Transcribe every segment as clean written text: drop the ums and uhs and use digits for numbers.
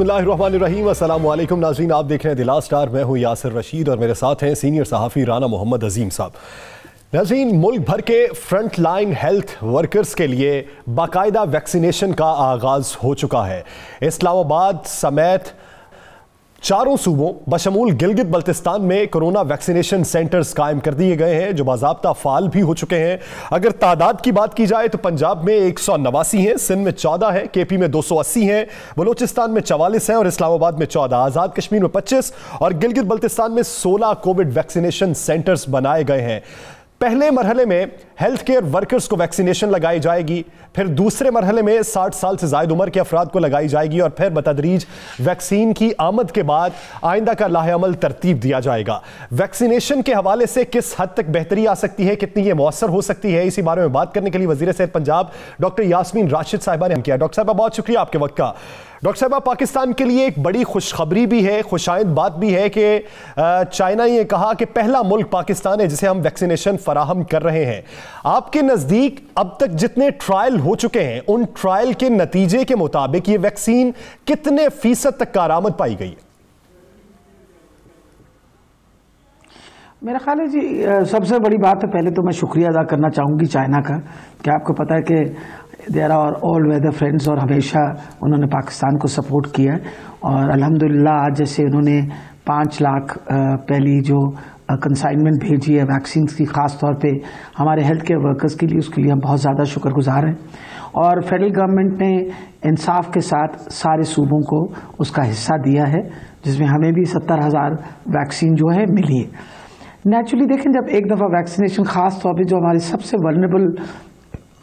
बिस्मिल्लाहिर्रहमानिर्रहीम। अस्सलाम वालेकुम नाज़रीन, आप देख रहे हैं द लास्ट स्टार। मैं हूं यासिर रशीद और मेरे साथ हैं सीनियर सहाफ़ी राना मोहम्मद अजीम साहब। नाज़रीन, मुल्क भर के फ्रंट लाइन हेल्थ वर्कर्स के लिए बाकायदा वैक्सीनेशन का आगाज़ हो चुका है। इस्लामाबाद समेत चारों सूबों बशमूल गिलगित बल्तिस्तान में कोरोना वैक्सीनेशन सेंटर्स कायम कर दिए गए हैं जो बाज़ाब्ता फ़ाल भी हो चुके हैं। अगर तादाद की बात की जाए तो पंजाब में 189 हैं, सिंध में 14 है, केपी में 280 हैं, बलूचिस्तान में 44 हैं और इस्लामाबाद में 14, आज़ाद कश्मीर में 25 और गिलगित बल्तिस्तान में 16 कोविड वैक्सीनेशन सेंटर्स बनाए गए हैं। पहले मरहले में हेल्थ केयर वर्कर्स को वैक्सीनेशन लगाई जाएगी, फिर दूसरे मरहले में 60 साल से ज़ायद उम्र के अफराद को लगाई जाएगी और फिर बतदरीज वैक्सीन की आमद के बाद आइंदा का लाहेअमल तरतीब दिया जाएगा। वैक्सीनेशन के हवाले से किस हद तक बेहतरी आ सकती है, कितनी ये मौसर हो सकती है, इसी बारे में बात करने के लिए वज़ीर सेहत पंजाब डॉक्टर यास्मीन राशिद साहिबा ने किया। डॉक्टर साहिबा, बहुत शुक्रिया आपके वक्त का। डॉक्टर साहबा, पाकिस्तान के लिए एक बड़ी खुशखबरी भी है, खुशाइंद बात भी है कि चाइना ने कहा कि पहला मुल्क पाकिस्तान है जिसे हम वैक्सीनेशन फराहम कर रहे हैं। आपके नज़दीक अब तक जितने ट्रायल हो चुके हैं उन ट्रायल के नतीजे के मुताबिक ये वैक्सीन कितने फीसद तक कारआमद पाई गई है? मेरा ख्याल है जी, सबसे बड़ी बात है, पहले तो मैं शुक्रिया अदा करना चाहूँगी चाइना का कि आपको पता है कि there are all weather friends और हमेशा उन्होंने पाकिस्तान को सपोर्ट किया है और अल्हम्दुलिल्लाह आज जैसे उन्होंने 5 लाख पहली जो कंसाइनमेंट भेजी है वैक्सीन की, ख़ास तौर पे हमारे हेल्थ केयर वर्कर्स के लिए, उसके लिए हम बहुत ज़्यादा शुक्रगुजार हैं। और फेडरल गवर्नमेंट ने इंसाफ के साथ सारे सूबों को उसका हिस्सा दिया है, जिसमें हमें भी 70,000 वैक्सीन जो है मिली है। नेचुरली देखें, जब एक दफ़ा वैक्सीनेशन, ख़ास तौर पे जो हमारे सबसे वल्नरेबल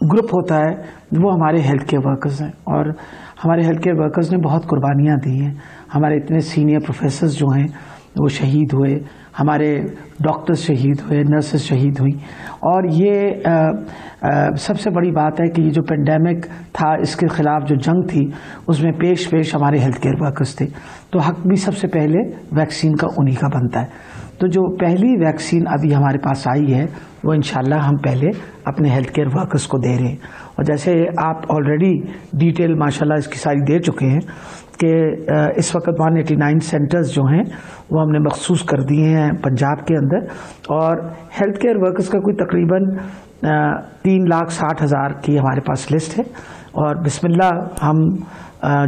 ग्रुप होता है वो हमारे हेल्थ केयर वर्कर्स हैं और हमारे हेल्थ केयर वर्कर्स ने बहुत कुर्बानियाँ दी हैं। हमारे इतने सीनियर प्रोफेसर्स जो हैं वो शहीद हुए, हमारे डॉक्टर्स शहीद हुए, नर्सेस शहीद हुई और ये सबसे बड़ी बात है कि ये जो पेंडेमिक था इसके ख़िलाफ़ जो जंग थी उसमें पेश हमारे हेल्थ केयर वर्कर्स थे, तो हक भी सबसे पहले वैक्सीन का उन्हीं का बनता है। तो जो पहली वैक्सीन अभी हमारे पास आई है वो इंशाल्लाह हम पहले अपने हेल्थ केयर वर्कर्स को दे रहे हैं और जैसे आप ऑलरेडी डिटेल माशाल्लाह इसकी सारी दे चुके हैं कि इस वक्त 189 सेंटर्स जो हैं वो हमने मखसूस कर दिए हैं पंजाब के अंदर और हेल्थ केयर वर्कर्स का कोई तकरीबन 3,60,000 की हमारे पास लिस्ट है और बिस्मिल्लाह हम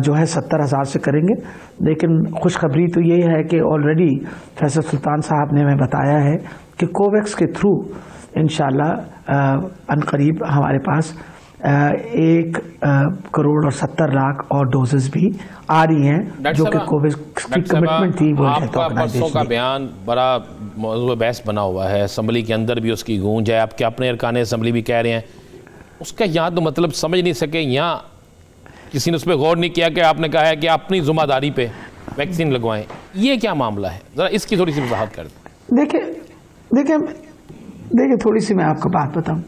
जो है 70,000 से करेंगे। लेकिन खुशखबरी तो ये है कि ऑलरेडी फैसल सुल्तान साहब ने हमें बताया है कि कोवैक्स के थ्रू इंशाल्लाह अनकरीब हमारे पास 1,70,00,000 और डोजेस भी आ रही हैं जो कि कोवैक्स की कमिटमेंट थी। आपका परसों का बयान बड़ा मौजूद बहस बना हुआ है, असम्बली के अंदर भी उसकी गूंज है, आपके अपने अरकान असम्बली भी कह रहे हैं, उसका यहाँ तो मतलब समझ नहीं सके, यहाँ किसी ने उस पर गौर नहीं किया कि आपने कहा है कि अपनी जिम्मेदारी पे वैक्सीन लगवाएं। ये क्या मामला है, ज़रा इसकी थोड़ी सी वजाहत कर दें। देखिए थोड़ी सी मैं आपको बात बताऊं।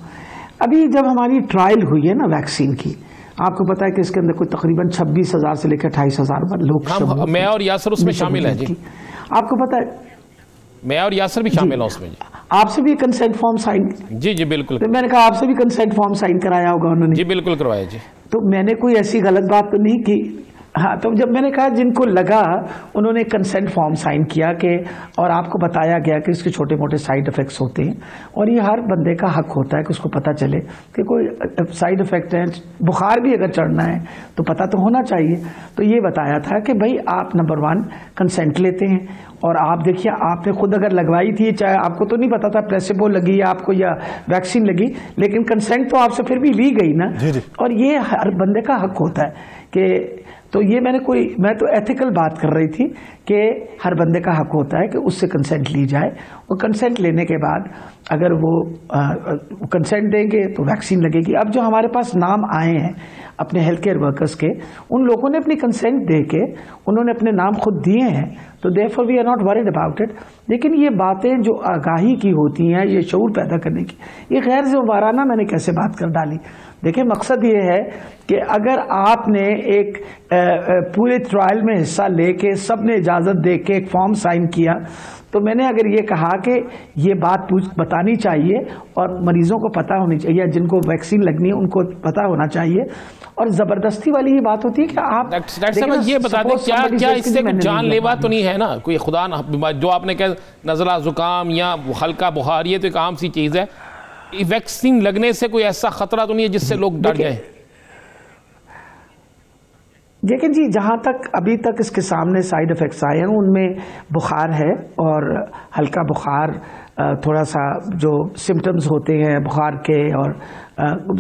अभी जब हमारी ट्रायल हुई है ना वैक्सीन की, आपको पता है कि इसके अंदर कोई तकरीबन 26,000 से लेकर 28,000 लोग, मैं और यासर उसमें शामिल है जी। आपको पता है मैं और यासर भी शामिल हूं उसमें। आपसे भी कंसेंट फॉर्म साइन? जी बिल्कुल। तो मैंने कहा आपसे भी कंसेंट फॉर्म साइन कराया होगा उन्होंने? जी बिल्कुल करवाया जी। तो मैंने कोई ऐसी गलत बात तो नहीं की? हाँ, तो जब मैंने कहा जिनको लगा उन्होंने कंसेंट फॉर्म साइन किया कि और आपको बताया गया कि इसके छोटे मोटे साइड इफ़ेक्ट्स होते हैं और ये हर बंदे का हक होता है कि उसको पता चले कि कोई साइड इफ़ेक्ट है, बुखार भी अगर चढ़ना है तो पता तो होना चाहिए। तो ये बताया था कि भाई आप नंबर 1 कंसेंट लेते हैं और आप देखिए आपने खुद अगर लगवाई थी, चाहे आपको तो नहीं पता था प्लेसिबो लगी या आपको या वैक्सीन लगी, लेकिन कंसेंट तो आपसे फिर भी ली गई ना। और ये हर बंदे का हक होता है कि, तो ये मैं तो एथिकल बात कर रही थी कि हर बंदे का हक होता है कि उससे कंसेंट ली जाए और कंसेंट लेने के बाद अगर वो कंसेंट देंगे तो वैक्सीन लगेगी। अब जो हमारे पास नाम आए हैं अपने हेल्थ केयर वर्कर्स के, उन लोगों ने अपनी कंसेंट दे के उन्होंने अपने नाम खुद दिए हैं, तो therefore we are not worried about it. लेकिन ये बातें जो आगाही की होती हैं, ये शऊर पैदा करने की, ये गैर ज़िम्मेवाराना मैंने कैसे बात कर डाली। देखिए मकसद ये है कि अगर आपने एक पूरे ट्रायल में हिस्सा लेके सब ने इजाज़त इजाज़त दे के एक फॉर्म साइन किया, तो मैंने अगर ये कहा कि ये बात बतानी चाहिए और मरीजों को पता होनी चाहिए, जिनको वैक्सीन लगनी है उनको पता होना चाहिए। और ज़बरदस्ती वाली ये बात होती है कि आप डॉक्टर साहब ये बता दें क्या इससे कुछ जानलेवा तो नहीं है ना, कोई खुदा ना जो आपने कहा नज़ला ज़ुकाम या हल्का बुखार, ये तो एक आम सी चीज़ है, वैक्सीन लगने से कोई ऐसा खतरा तो नहीं है जिससे लोग डर जाएं? लेकिन जी जहाँ तक अभी तक इसके सामने साइड इफ़ेक्ट्स आए हैं उनमें बुखार है और हल्का बुखार, थोड़ा सा जो सिम्टम्स होते हैं बुखार के और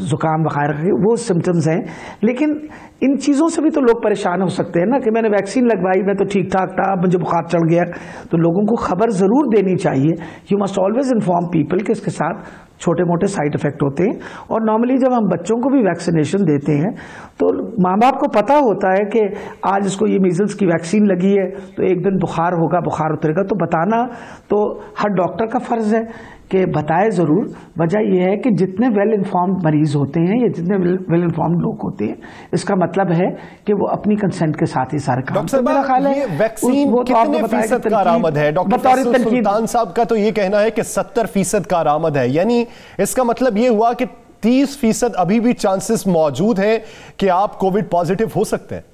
ज़ुकाम बुखार के वो सिम्टम्स हैं। लेकिन इन चीज़ों से भी तो लोग परेशान हो सकते हैं ना कि मैंने वैक्सीन लगवाई, मैं तो ठीक ठाक था, अब मुझे बुखार चढ़ गया। तो लोगों को खबर ज़रूर देनी चाहिए। You must always inform people कि इसके साथ छोटे मोटे साइड इफ़ेक्ट होते हैं। और नॉर्मली जब हम बच्चों को भी वैक्सीनेशन देते हैं तो माँ बाप को पता होता है कि आज इसको ये मीज़ल्स की वैक्सीन लगी है तो एक दिन बुखार होगा, बुखार उतरेगा, तो बताना तो हर डॉक्टर का फ़र्ज़ है कि बताए ज़रूर। वजह यह है कि जितने वेल इन्फॉर्म्ड मरीज़ होते हैं या जितने वेल इन्फॉर्म्ड लोग होते हैं, इसका मतलब है कि वो अपनी कंसेंट के साथ ही सारे काम। डॉक्टर मेरा ख्याल है वैक्सीन कितने फीसद कारामद है? डॉक्टर सुल्तान साहब का तो ये कहना है कि 70% कारामद है, यानी इसका मतलब ये हुआ कि 30% अभी भी चांसेस मौजूद हैं कि आप कोविड पॉजिटिव हो सकते हैं।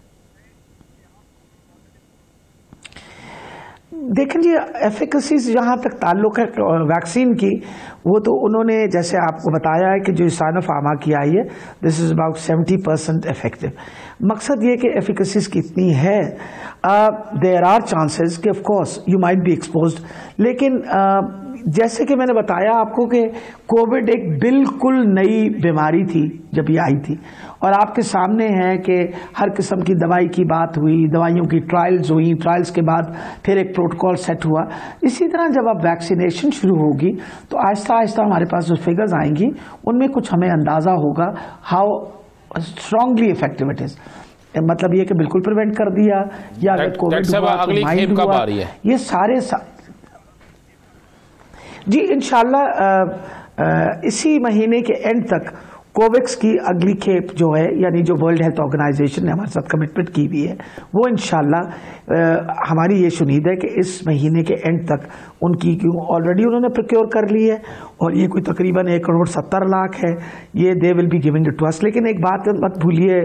देखें जी, एफिकेसी से जहाँ तक ताल्लुक है वैक्सीन की, वो तो उन्होंने जैसे आपको बताया है कि जो साइनोफार्मा की आई है, दिस इज़ अबाउट 70% इफेक्टिव। मकसद ये कि एफिकेसी कितनी है, देयर आर चांसेस कि of course you might be exposed, लेकिन जैसे कि मैंने बताया आपको कि कोविड एक बिल्कुल नई बीमारी थी जब ये आई थी, और आपके सामने है कि हर किस्म की दवाई की बात हुई, दवाइयों की ट्रायल्स हुई, ट्रायल्स के बाद फिर एक प्रोटोकॉल सेट हुआ। इसी तरह जब अब वैक्सीनेशन शुरू होगी तो आहिस्ता आहिस्ता हमारे पास जो फिगर्स आएंगी उनमें कुछ हमें अंदाज़ा होगा how strongly effective it is. मतलब ये कि बिल्कुल प्रिवेंट कर दिया या अगर कोविड हुआ तो माइल्ड हुआ, ये सारे जी इंशाल्लाह इसी महीने के एंड तक कोवैक्स की अगली खेप जो है, यानी जो वर्ल्ड हेल्थ ऑर्गेनाइजेशन ने हमारे साथ कमिटमेंट की हुई है, वो इंशाल्लाह हमारी ये उम्मीद है कि इस महीने के एंड तक उनकी, क्यों ऑलरेडी उन्होंने प्रोक्योर कर ली है और ये कोई तकरीबन 1,70,00,000 है, ये they will be giving it to us. लेकिन एक बात मत भूलिए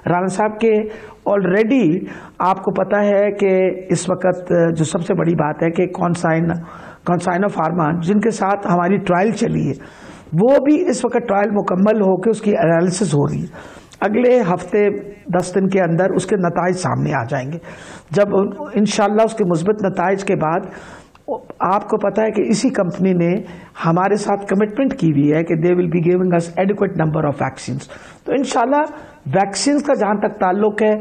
राणा साहब के ऑलरेडी आपको पता है कि इस वक्त जो सबसे बड़ी बात है कि कॉन्साइनोफार्मा जिनके साथ हमारी ट्रायल चली है, वो भी इस वक्त ट्रायल मुकम्मल होकर उसकी एनालिसिस हो रही है। अगले हफ्ते 10 दिन के अंदर उसके नताइज सामने आ जाएंगे। जब इंशाल्लाह उसके मुस्बत नताइज के बाद आपको पता है कि इसी कंपनी ने हमारे साथ कमिटमेंट की हुई है कि दे will be giving us adequate number of vaccines. तो इंशाल्लाह वैक्सीन्स का जहाँ तक ताल्लुक है,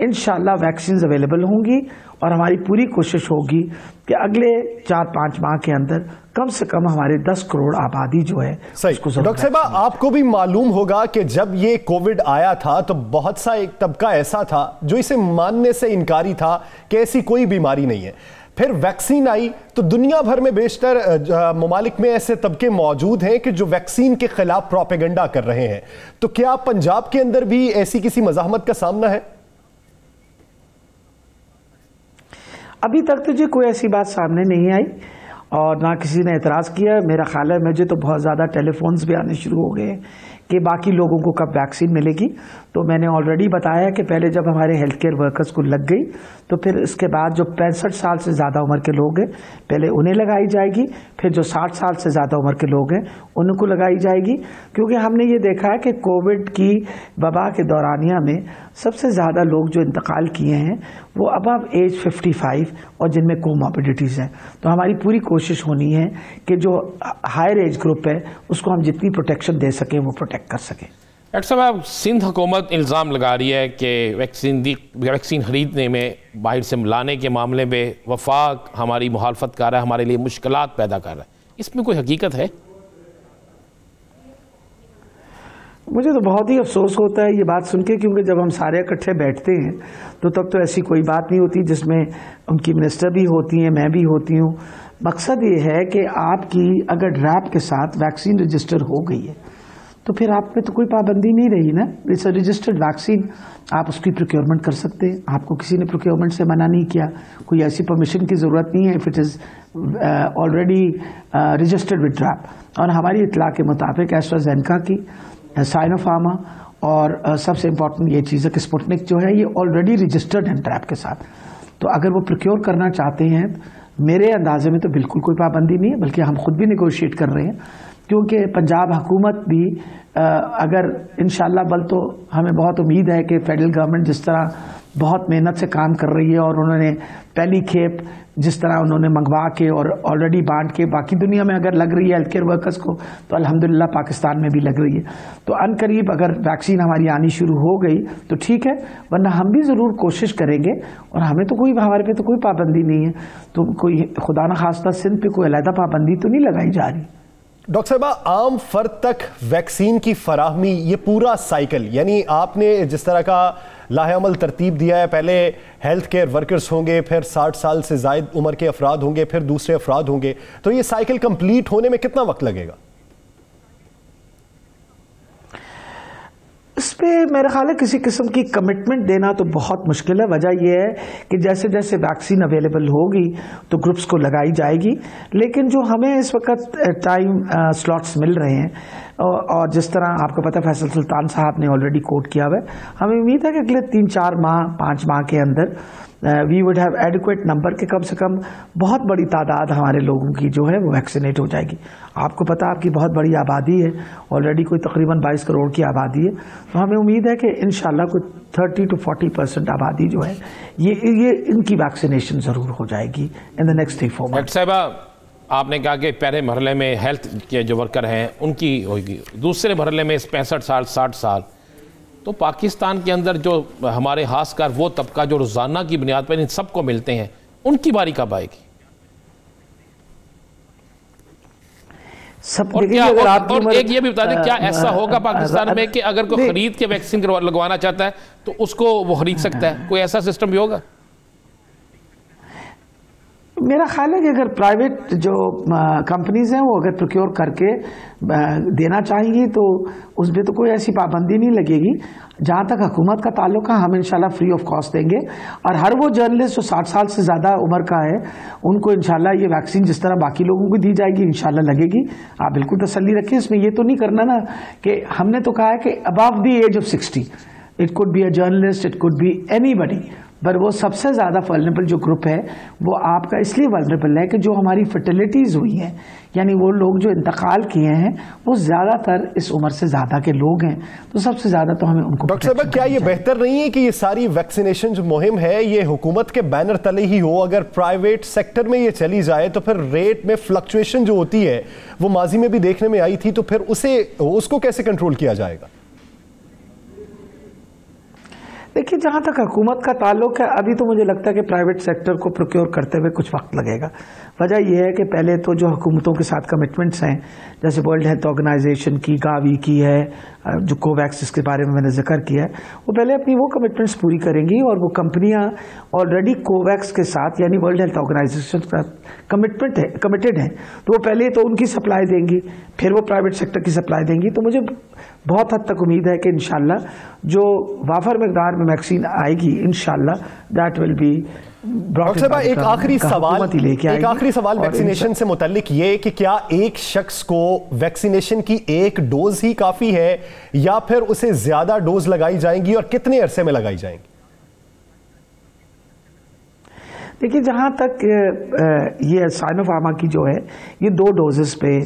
इंशाल्लाह वैक्सीन्स अवेलेबल होंगी और हमारी पूरी कोशिश होगी कि अगले 4-5 माह के अंदर कम से कम हमारे 10 करोड़ आबादी जो है। सही डॉक्टर साहब, आपको भी मालूम होगा कि जब ये कोविड आया था तो बहुत सा एक तबका ऐसा था जो इसे मानने से इनकारी था कि ऐसी कोई बीमारी नहीं है। फिर वैक्सीन आई तो दुनिया भर में बेशतर ममालिक में ऐसे तबके मौजूद हैं कि जो वैक्सीन के खिलाफ प्रोपेगेंडा कर रहे हैं। तो क्या पंजाब के अंदर भी ऐसी किसी मज़ाहमत का सामना है? अभी तक तो जी कोई ऐसी बात सामने नहीं आई और ना किसी ने एतराज़ किया। मेरा ख्याल है मुझे तो बहुत ज़्यादा टेलीफोन्स भी आने शुरू हो गए कि बाकी लोगों को कब वैक्सीन मिलेगी। तो मैंने ऑलरेडी बताया कि पहले जब हमारे हेल्थ केयर वर्कर्स को लग गई तो फिर इसके बाद जो 65 साल से ज़्यादा उम्र के लोग हैं पहले उन्हें लगाई जाएगी, फिर जो 60 साल से ज़्यादा उम्र के लोग हैं उनको लगाई जाएगी। क्योंकि हमने ये देखा है कि कोविड की वबा के दौरानिया में सबसे ज़्यादा लोग जो इंतकाल किए हैं वो अबव एज 55 और जिनमें कोमॉर्बिडिटीज़ हैं। तो हमारी पूरी कोशिश होनी है कि जो हायर एज ग्रुप है उसको हम जितनी प्रोटेक्शन दे सकें वो प्रोटेक्ट कर सकें। डॉक्टर साहब, सिंध हुकूमत इल्ज़ाम लगा रही है कि वैक्सीन ख़रीदने में बाहर से लाने के मामले में वफाक हमारी मुखालफत कर रहा है, हमारे लिए मुश्किलात पैदा कर रहा है। इसमें कोई हकीकत है? मुझे तो बहुत ही अफसोस होता है ये बात सुन के, क्योंकि जब हम सारे इकट्ठे बैठते हैं तो तब तो ऐसी कोई बात नहीं होती जिसमें उनकी मिनिस्टर भी होती हैं, मैं भी होती हूँ। मकसद ये है कि आपकी अगर ड्रैप के साथ वैक्सीन रजिस्टर हो गई है तो फिर आप पे तो कोई पाबंदी नहीं रही ना। इट्स अ रजिस्टर्ड वैक्सीन, आप उसकी प्रोक्योरमेंट कर सकते हैं, आपको किसी ने प्रोक्योरमेंट से मना नहीं किया, कोई ऐसी परमिशन की ज़रूरत नहीं है if it is already registered with trap. और हमारी इतला के मुताबिक एस्ट्राजेनेका की, साइनोफार्मा और सबसे इम्पॉर्टेंट ये चीज़ है कि स्पुतनिक जो है ये ऑलरेडी रजिस्टर्ड है ट्रैप के साथ। तो अगर वो प्रोक्योर करना चाहते हैं मेरे अंदाजे में तो बिल्कुल कोई पाबंदी नहीं है, बल्कि हम खुद भी निगोशिएट कर रहे हैं, क्योंकि पंजाब हुकूमत भी अगर इंशाल्लाह बल तो हमें बहुत उम्मीद है कि फेडरल गवर्नमेंट जिस तरह बहुत मेहनत से काम कर रही है और उन्होंने पहली खेप जिस तरह उन्होंने मंगवा के और ऑलरेडी बांट के बाकी दुनिया में अगर लग रही है हेल्थ केयर वर्कर्स को, तो अल्हम्दुलिल्लाह पाकिस्तान में भी लग रही है। तो अनकरीब अगर वैक्सीन हमारी आनी शुरू हो गई तो ठीक है, वरना हम भी ज़रूर कोशिश करेंगे। और हमें तो कोई, हमारे पे तो कोई पाबंदी नहीं है, तो कोई खुदा न खास्ता सिंध पे कोई अलहदा पाबंदी तो नहीं लगाई जा रही। डॉक्टर साहबा, आम फर्द तक वैक्सीन की फराहमी, ये पूरा साइकिल, यानी आपने जिस तरह का लाहेअमल तरतीब दिया है, पहले हेल्थ केयर वर्कर्स होंगे, फिर 60 साल से ज़ायद उम्र के अफराद होंगे, फिर दूसरे अफराद होंगे, तो ये साइकिल कंप्लीट होने में कितना वक्त लगेगा? इस पर मेरा ख्याल है किसी किस्म की कमिटमेंट देना तो बहुत मुश्किल है। वजह यह है कि जैसे जैसे वैक्सीन अवेलेबल होगी तो ग्रुप्स को लगाई जाएगी, लेकिन जो हमें इस वक्त टाइम स्लॉट्स मिल रहे हैं और जिस तरह आपको पता है फैसल सुल्तान साहब ने ऑलरेडी कोट किया हुआ है, हमें उम्मीद है कि अगले 3-4 माह 5 माह के अंदर we would have adequate number के कम से कम बहुत बड़ी तादाद हमारे लोगों की जो है वो वैक्सीनेट हो जाएगी। आपको पता है आपकी बहुत बड़ी आबादी है, ऑलरेडी कोई तकरीबन 22 करोड़ की आबादी है, तो हमें उम्मीद है कि इंशाल्लाह कोई 30 to 40% आबादी जो है ये इनकी वैक्सीनेशन ज़रूर हो जाएगी इन द नेक्स्ट 3-4 मंथ। साहिबा, आपने कहा कि पहले मरहले में हेल्थ के जो वर्कर हैं उनकी होगी, दूसरे मरहले में 65 साल 60 साल, तो पाकिस्तान के अंदर जो हमारे खासकर वो तबका जो रोज़ाना की बुनियाद पर इन सबको मिलते हैं, उनकी बारी कब आएगी? सब और एक ये भी बता दें, क्या ऐसा होगा पाकिस्तान में कि अगर कोई खरीद के वैक्सीन लगवाना चाहता है तो उसको वो खरीद सकता है? कोई ऐसा सिस्टम भी होगा? मेरा ख्याल है कि अगर प्राइवेट जो कंपनीज हैं वो अगर प्रोक्योर करके देना चाहेंगी तो उसमें तो कोई ऐसी पाबंदी नहीं लगेगी। जहाँ तक हुकूमत का ताल्लुक है, हम इंशाल्लाह फ्री ऑफ कॉस्ट देंगे और हर वो जर्नलिस्ट जो 60 साल से ज़्यादा उम्र का है उनको इंशाल्लाह ये वैक्सीन जिस तरह बाकी लोगों को दी जाएगी इंशाल्लाह लगेगी। आप बिल्कुल तसल्ली रखें, इसमें ये तो नहीं करना ना कि हमने तो कहा है कि above the age of 60, it could be a journalist, it could be anybody, पर वो सबसे ज़्यादा वल्नरेबल जो ग्रुप है वो आपका इसलिए वल्नरेबल है कि जो हमारी फर्टिलिटीज़ हुई हैं, यानी वो लोग जो इंतकाल किए हैं वो ज़्यादातर इस उम्र से ज़्यादा के लोग हैं, तो सबसे ज़्यादा तो हमें उनको। डॉक्टर साहब, क्या ये बेहतर नहीं है कि ये सारी वैक्सीनेशन जो मुहिम है ये हुकूमत के बैनर तले ही हो? अगर प्राइवेट सेक्टर में ये चली जाए तो फिर रेट में फ्लक्चुएशन जो होती है वो माजी में भी देखने में आई थी, तो फिर उसको कैसे कंट्रोल किया जाएगा? देखिए, जहाँ तक हुकूमत का ताल्लुक है, अभी तो मुझे लगता है कि प्राइवेट सेक्टर को प्रोक्योर करते हुए कुछ वक्त लगेगा। वजह यह है कि पहले तो जो हुकूमतों के साथ कमिटमेंट्स हैं, जैसे वर्ल्ड हेल्थ ऑर्गेनाइजेशन की, गावी की है, जो कोवैक्स जिसके बारे में मैंने जिक्र किया है, वो पहले अपनी वो कमिटमेंट्स पूरी करेंगी और वो कंपनियां ऑलरेडी कोवैक्स के साथ यानी वर्ल्ड हेल्थ ऑर्गेनाइजेशन का कमिटेड हैं, तो वो पहले तो उनकी सप्लाई देंगी, फिर वो प्राइवेट सेक्टर की सप्लाई देंगी। तो मुझे बहुत हद तक उम्मीद है कि इंशाल्लाह जो वाफर मकदार में वैक्सीन आएगी इंशाल्लाह दैट विल बी। डॉक्टर साहब, एक आखिरी सवाल वैक्सीनेशन से मुताल्लिक ये कि क्या एक शख्स को वैक्सीनेशन की एक डोज ही काफी है या फिर उसे ज्यादा डोज लगाई जाएंगी और कितने अरसे में लगाई जाएंगी? देखिए, जहाँ तक ये साइनोफार्मा की जो है ये 2 डोजेस पे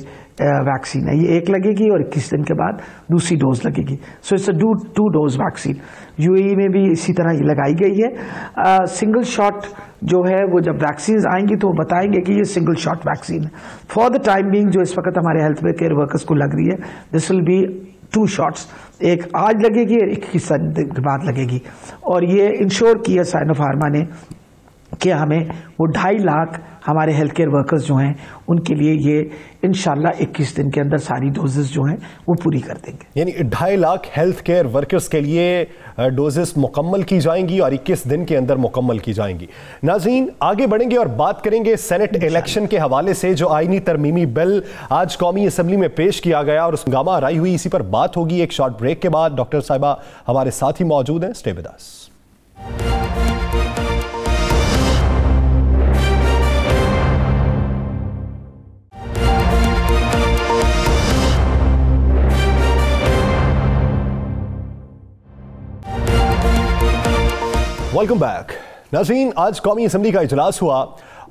वैक्सीन है, ये एक लगेगी और 21 दिन के बाद दूसरी डोज लगेगी। So it's a 2 dose vaccine. UAE में भी इसी तरह ये लगाई गई है। सिंगल शॉट जो है वो जब वैक्सीन आएंगी तो वो बताएंगे कि ये सिंगल शॉट वैक्सीन है। फॉर द टाइम बीइंग जो इस वक्त हमारे हेल्थ केयर वर्कर्स को लग रही है, दिस विल बी 2 शॉट्स, एक आज लगेगी और 21 दिन के बाद लगेगी। और ये इंश्योर किया साइनोफार्मा ने कि हमें वो 2.5 लाख हमारे हेल्थ केयर वर्कर्स जो हैं उनके लिए ये इंशाल्लाह 21 दिन के अंदर सारी डोजेस जो हैं वो पूरी कर देंगे। यानी 2.5 लाख हेल्थ केयर वर्कर्स के लिए डोजेस मुकम्मल की जाएंगी और 21 दिन के अंदर मुकम्मल की जाएंगी। नाज़रीन, आगे बढ़ेंगे और बात करेंगे सेनेट इलेक्शन के हवाले से जो आईनी तरमीमी बिल आज कौमी असम्बली में पेश किया गया और उस हंगामा आराई हुई, इसी पर बात होगी एक शॉर्ट ब्रेक के बाद। डॉक्टर साहिबा हमारे साथ ही मौजूद हैं, stay with us. Welcome back. नाज़रीन, आज कौमी असम्बली का इजलास हुआ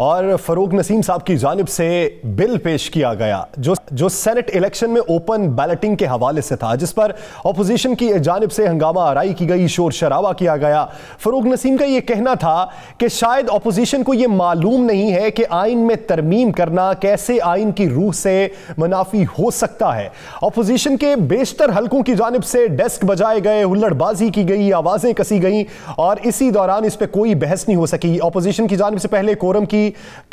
और फरूक नसीम साहब की जानिब से बिल पेश किया गया जो सेनेट इलेक्शन में ओपन बैलेटिंग के हवाले से था, जिस पर अपोजिशन की जानिब से हंगामा आराई की गई, शोर शराबा किया गया। फरूक नसीम का यह कहना था कि शायद अपोजिशन को यह मालूम नहीं है कि आइन में तरमीम करना कैसे आइन की रूह से मुनाफी हो सकता है। अपोजिशन के बेशतर हलकों की जानिब से डेस्क बजाए गए, हुल्लड़बाजी की गई, आवाजें कसी गई और इसी दौरान इस पर कोई बहस नहीं हो सकी। अपोजिशन की जानिब से पहले कोरम की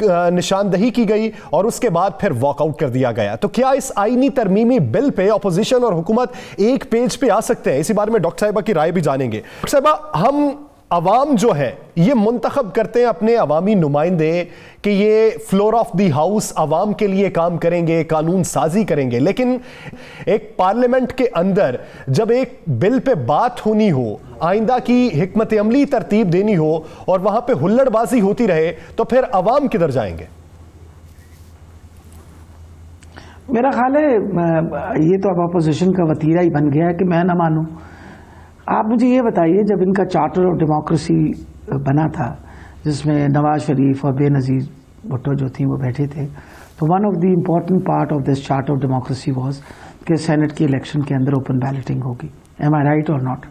निशानदही की गई और उसके बाद फिर वॉकआउट कर दिया गया। तो क्या इस आईनी तरमीमी बिल पे अपोजिशन और हुकूमत एक पेज पे आ सकते हैं? इसी बारे में डॉक्टर साहिबा की राय भी जानेंगे। डॉक्टर साहिबा, हम अवाम जो है ये मुंतखब करते हैं अपने अवामी नुमाइंदे कि ये फ्लोर ऑफ द हाउस अवाम के लिए काम करेंगे, कानून साजी करेंगे, लेकिन एक पार्लियामेंट के अंदर जब एक बिल पे बात होनी हो, आइंदा की हिकमत अमली तरतीब देनी हो और वहां पे हुल्लड़बाजी होती रहे, तो फिर अवाम किधर जाएंगे? मेरा ख्याल है ये तो अब अपोजिशन का वतीरा ही बन गया है कि मैं ना मानूं। आप मुझे ये बताइए, जब इनका चार्टर ऑफ डेमोक्रेसी बना था जिसमें नवाज शरीफ और बेनज़ीर भुट्टो जो थी वो बैठे थे, तो one of the important part of this charter of democracy was कि सेनेट की इलेक्शन के अंदर ओपन बैलेटिंग होगी। एम आई राइट और नॉट?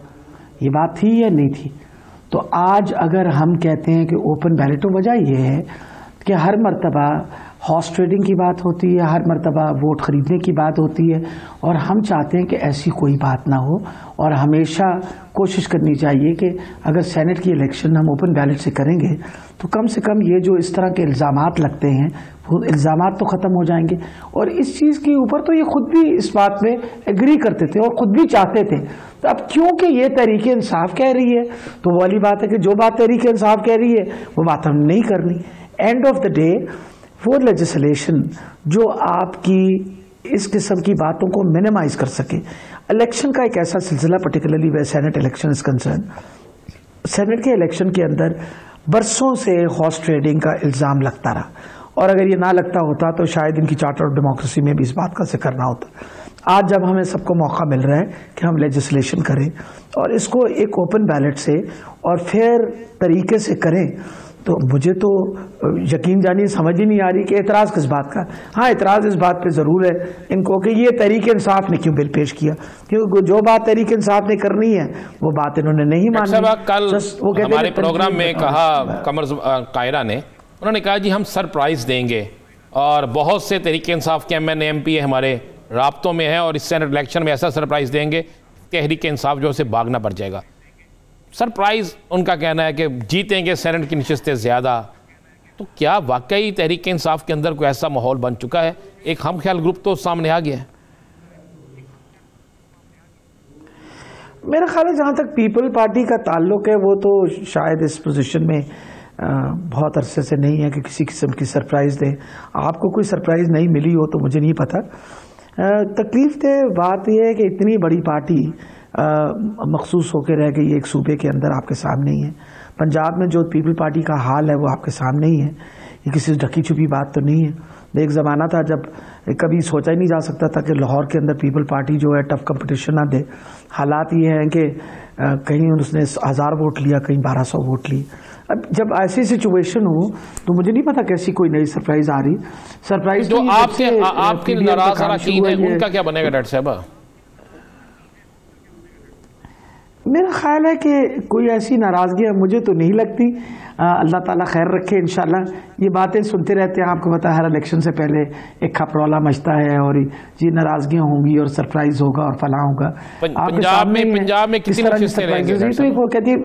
ये बात थी या नहीं थी? तो आज अगर हम कहते हैं कि ओपन बैलेट, तो वजह यह है कि हर मर्तबा हॉर्स ट्रेडिंग की बात होती है, हर मर्तबा वोट खरीदने की बात होती है, और हम चाहते हैं कि ऐसी कोई बात ना हो और हमेशा कोशिश करनी चाहिए कि अगर सेनेट की इलेक्शन हम ओपन बैलेट से करेंगे तो कम से कम ये जो इस तरह के इल्ज़ामात लगते हैं वो इल्ज़ामात तो ख़त्म हो जाएंगे। और इस चीज़ के ऊपर तो ये खुद भी इस बात में एग्री करते थे और ख़ुद भी चाहते थे। तो अब क्योंकि ये तहरीक इंसाफ कह रही है तो वो वाली बात है कि जो बात तहरीक इंसाफ कह रही है वो बात हम नहीं करनी। एंड ऑफ द डे वो लेजिस्लेशन जो आपकी इस किस्म की बातों को मिनिमाइज कर सके। इलेक्शन का एक ऐसा सिलसिला, particularly way senate election is concern, senate के इलेक्शन के अंदर बरसों से हॉर्स ट्रेडिंग का इल्ज़ाम लगता रहा, और अगर ये ना लगता होता तो शायद इनकी चार्टर ऑफ डेमोक्रेसी में भी इस बात का जिक्र ना होता। आज जब हमें सबको मौका मिल रहा है कि हम लेजिस्लेशन करें और इसको एक ओपन बैलेट से और फेयर तरीके से करें, तो मुझे तो यकीन जानिए समझ ही नहीं आ रही कि एतराज़ किस बात का। हाँ, एतराज़ इस बात पे ज़रूर है इनको कि ये तहरीक इंसाफ ने क्यों बिल पेश किया, क्योंकि जो बात तहरीक इंसाफ ने करनी है वो बात इन्होंने नहीं मानी। कल हमारे प्रोग्राम में कहा कमर कायरा ने, उन्होंने कहा जी हम सरप्राइज़ देंगे, और बहुत से तहरीक इंसाफ के MNA MP हमारे राब्तों में है और इस सेनेट इलेक्शन में ऐसा सरप्राइज़ देंगे तहरीक इंसाफ जो से भागना पड़ जाएगा। सरप्राइज़ उनका कहना है कि जीतेंगे सेनेट की नशिस्तें ज़्यादा। तो क्या वाकई तहरीक इंसाफ के अंदर कोई ऐसा माहौल बन चुका है? एक हम ख्याल ग्रुप तो सामने आ गया है। मेरा ख्याल है जहाँ तक पीपल पार्टी का ताल्लुक है वो तो शायद इस पोजीशन में बहुत अरसे से नहीं है कि किसी किस्म की सरप्राइज़ दे। आपको कोई सरप्राइज़ नहीं मिली हो तो मुझे नहीं पता। तकलीफ दे बात यह है कि इतनी बड़ी पार्टी मखसूस होकर रह गई एक सूबे के अंदर आपके सामने ही है। पंजाब में जो पीपल पार्टी का हाल है वो आपके सामने ही है, ये किसी ढकी छुपी बात तो नहीं है। एक ज़माना था जब कभी सोचा ही नहीं जा सकता था कि लाहौर के अंदर पीपल पार्टी जो है टफ कंपटीशन ना दे। हालात ये हैं कि कहीं उसने 1000 वोट लिया, कहीं 1200 वोट लिए। अब जब ऐसी सिचुएशन हो तो मुझे नहीं पता कैसी कोई नई सरप्राइज आ रही। सरप्राइज जो आपके नाराज अरकान है उनका क्या बनेगा डॉक्टर साहब? मेरा ख्याल है कि कोई ऐसी नाराज़गी मुझे तो नहीं लगती। अल्लाह ताला खैर रखे इंशाल्लाह। ये बातें सुनते रहते हैं, आपको पता है हर इलेक्शन से पहले एक खपरौला मचता है और ये नाराज़गियाँ होंगी और सरप्राइज होगा और फलां होगा। पंजाब में कितनी नशिस्तें रहेंगी? तो वो कहती है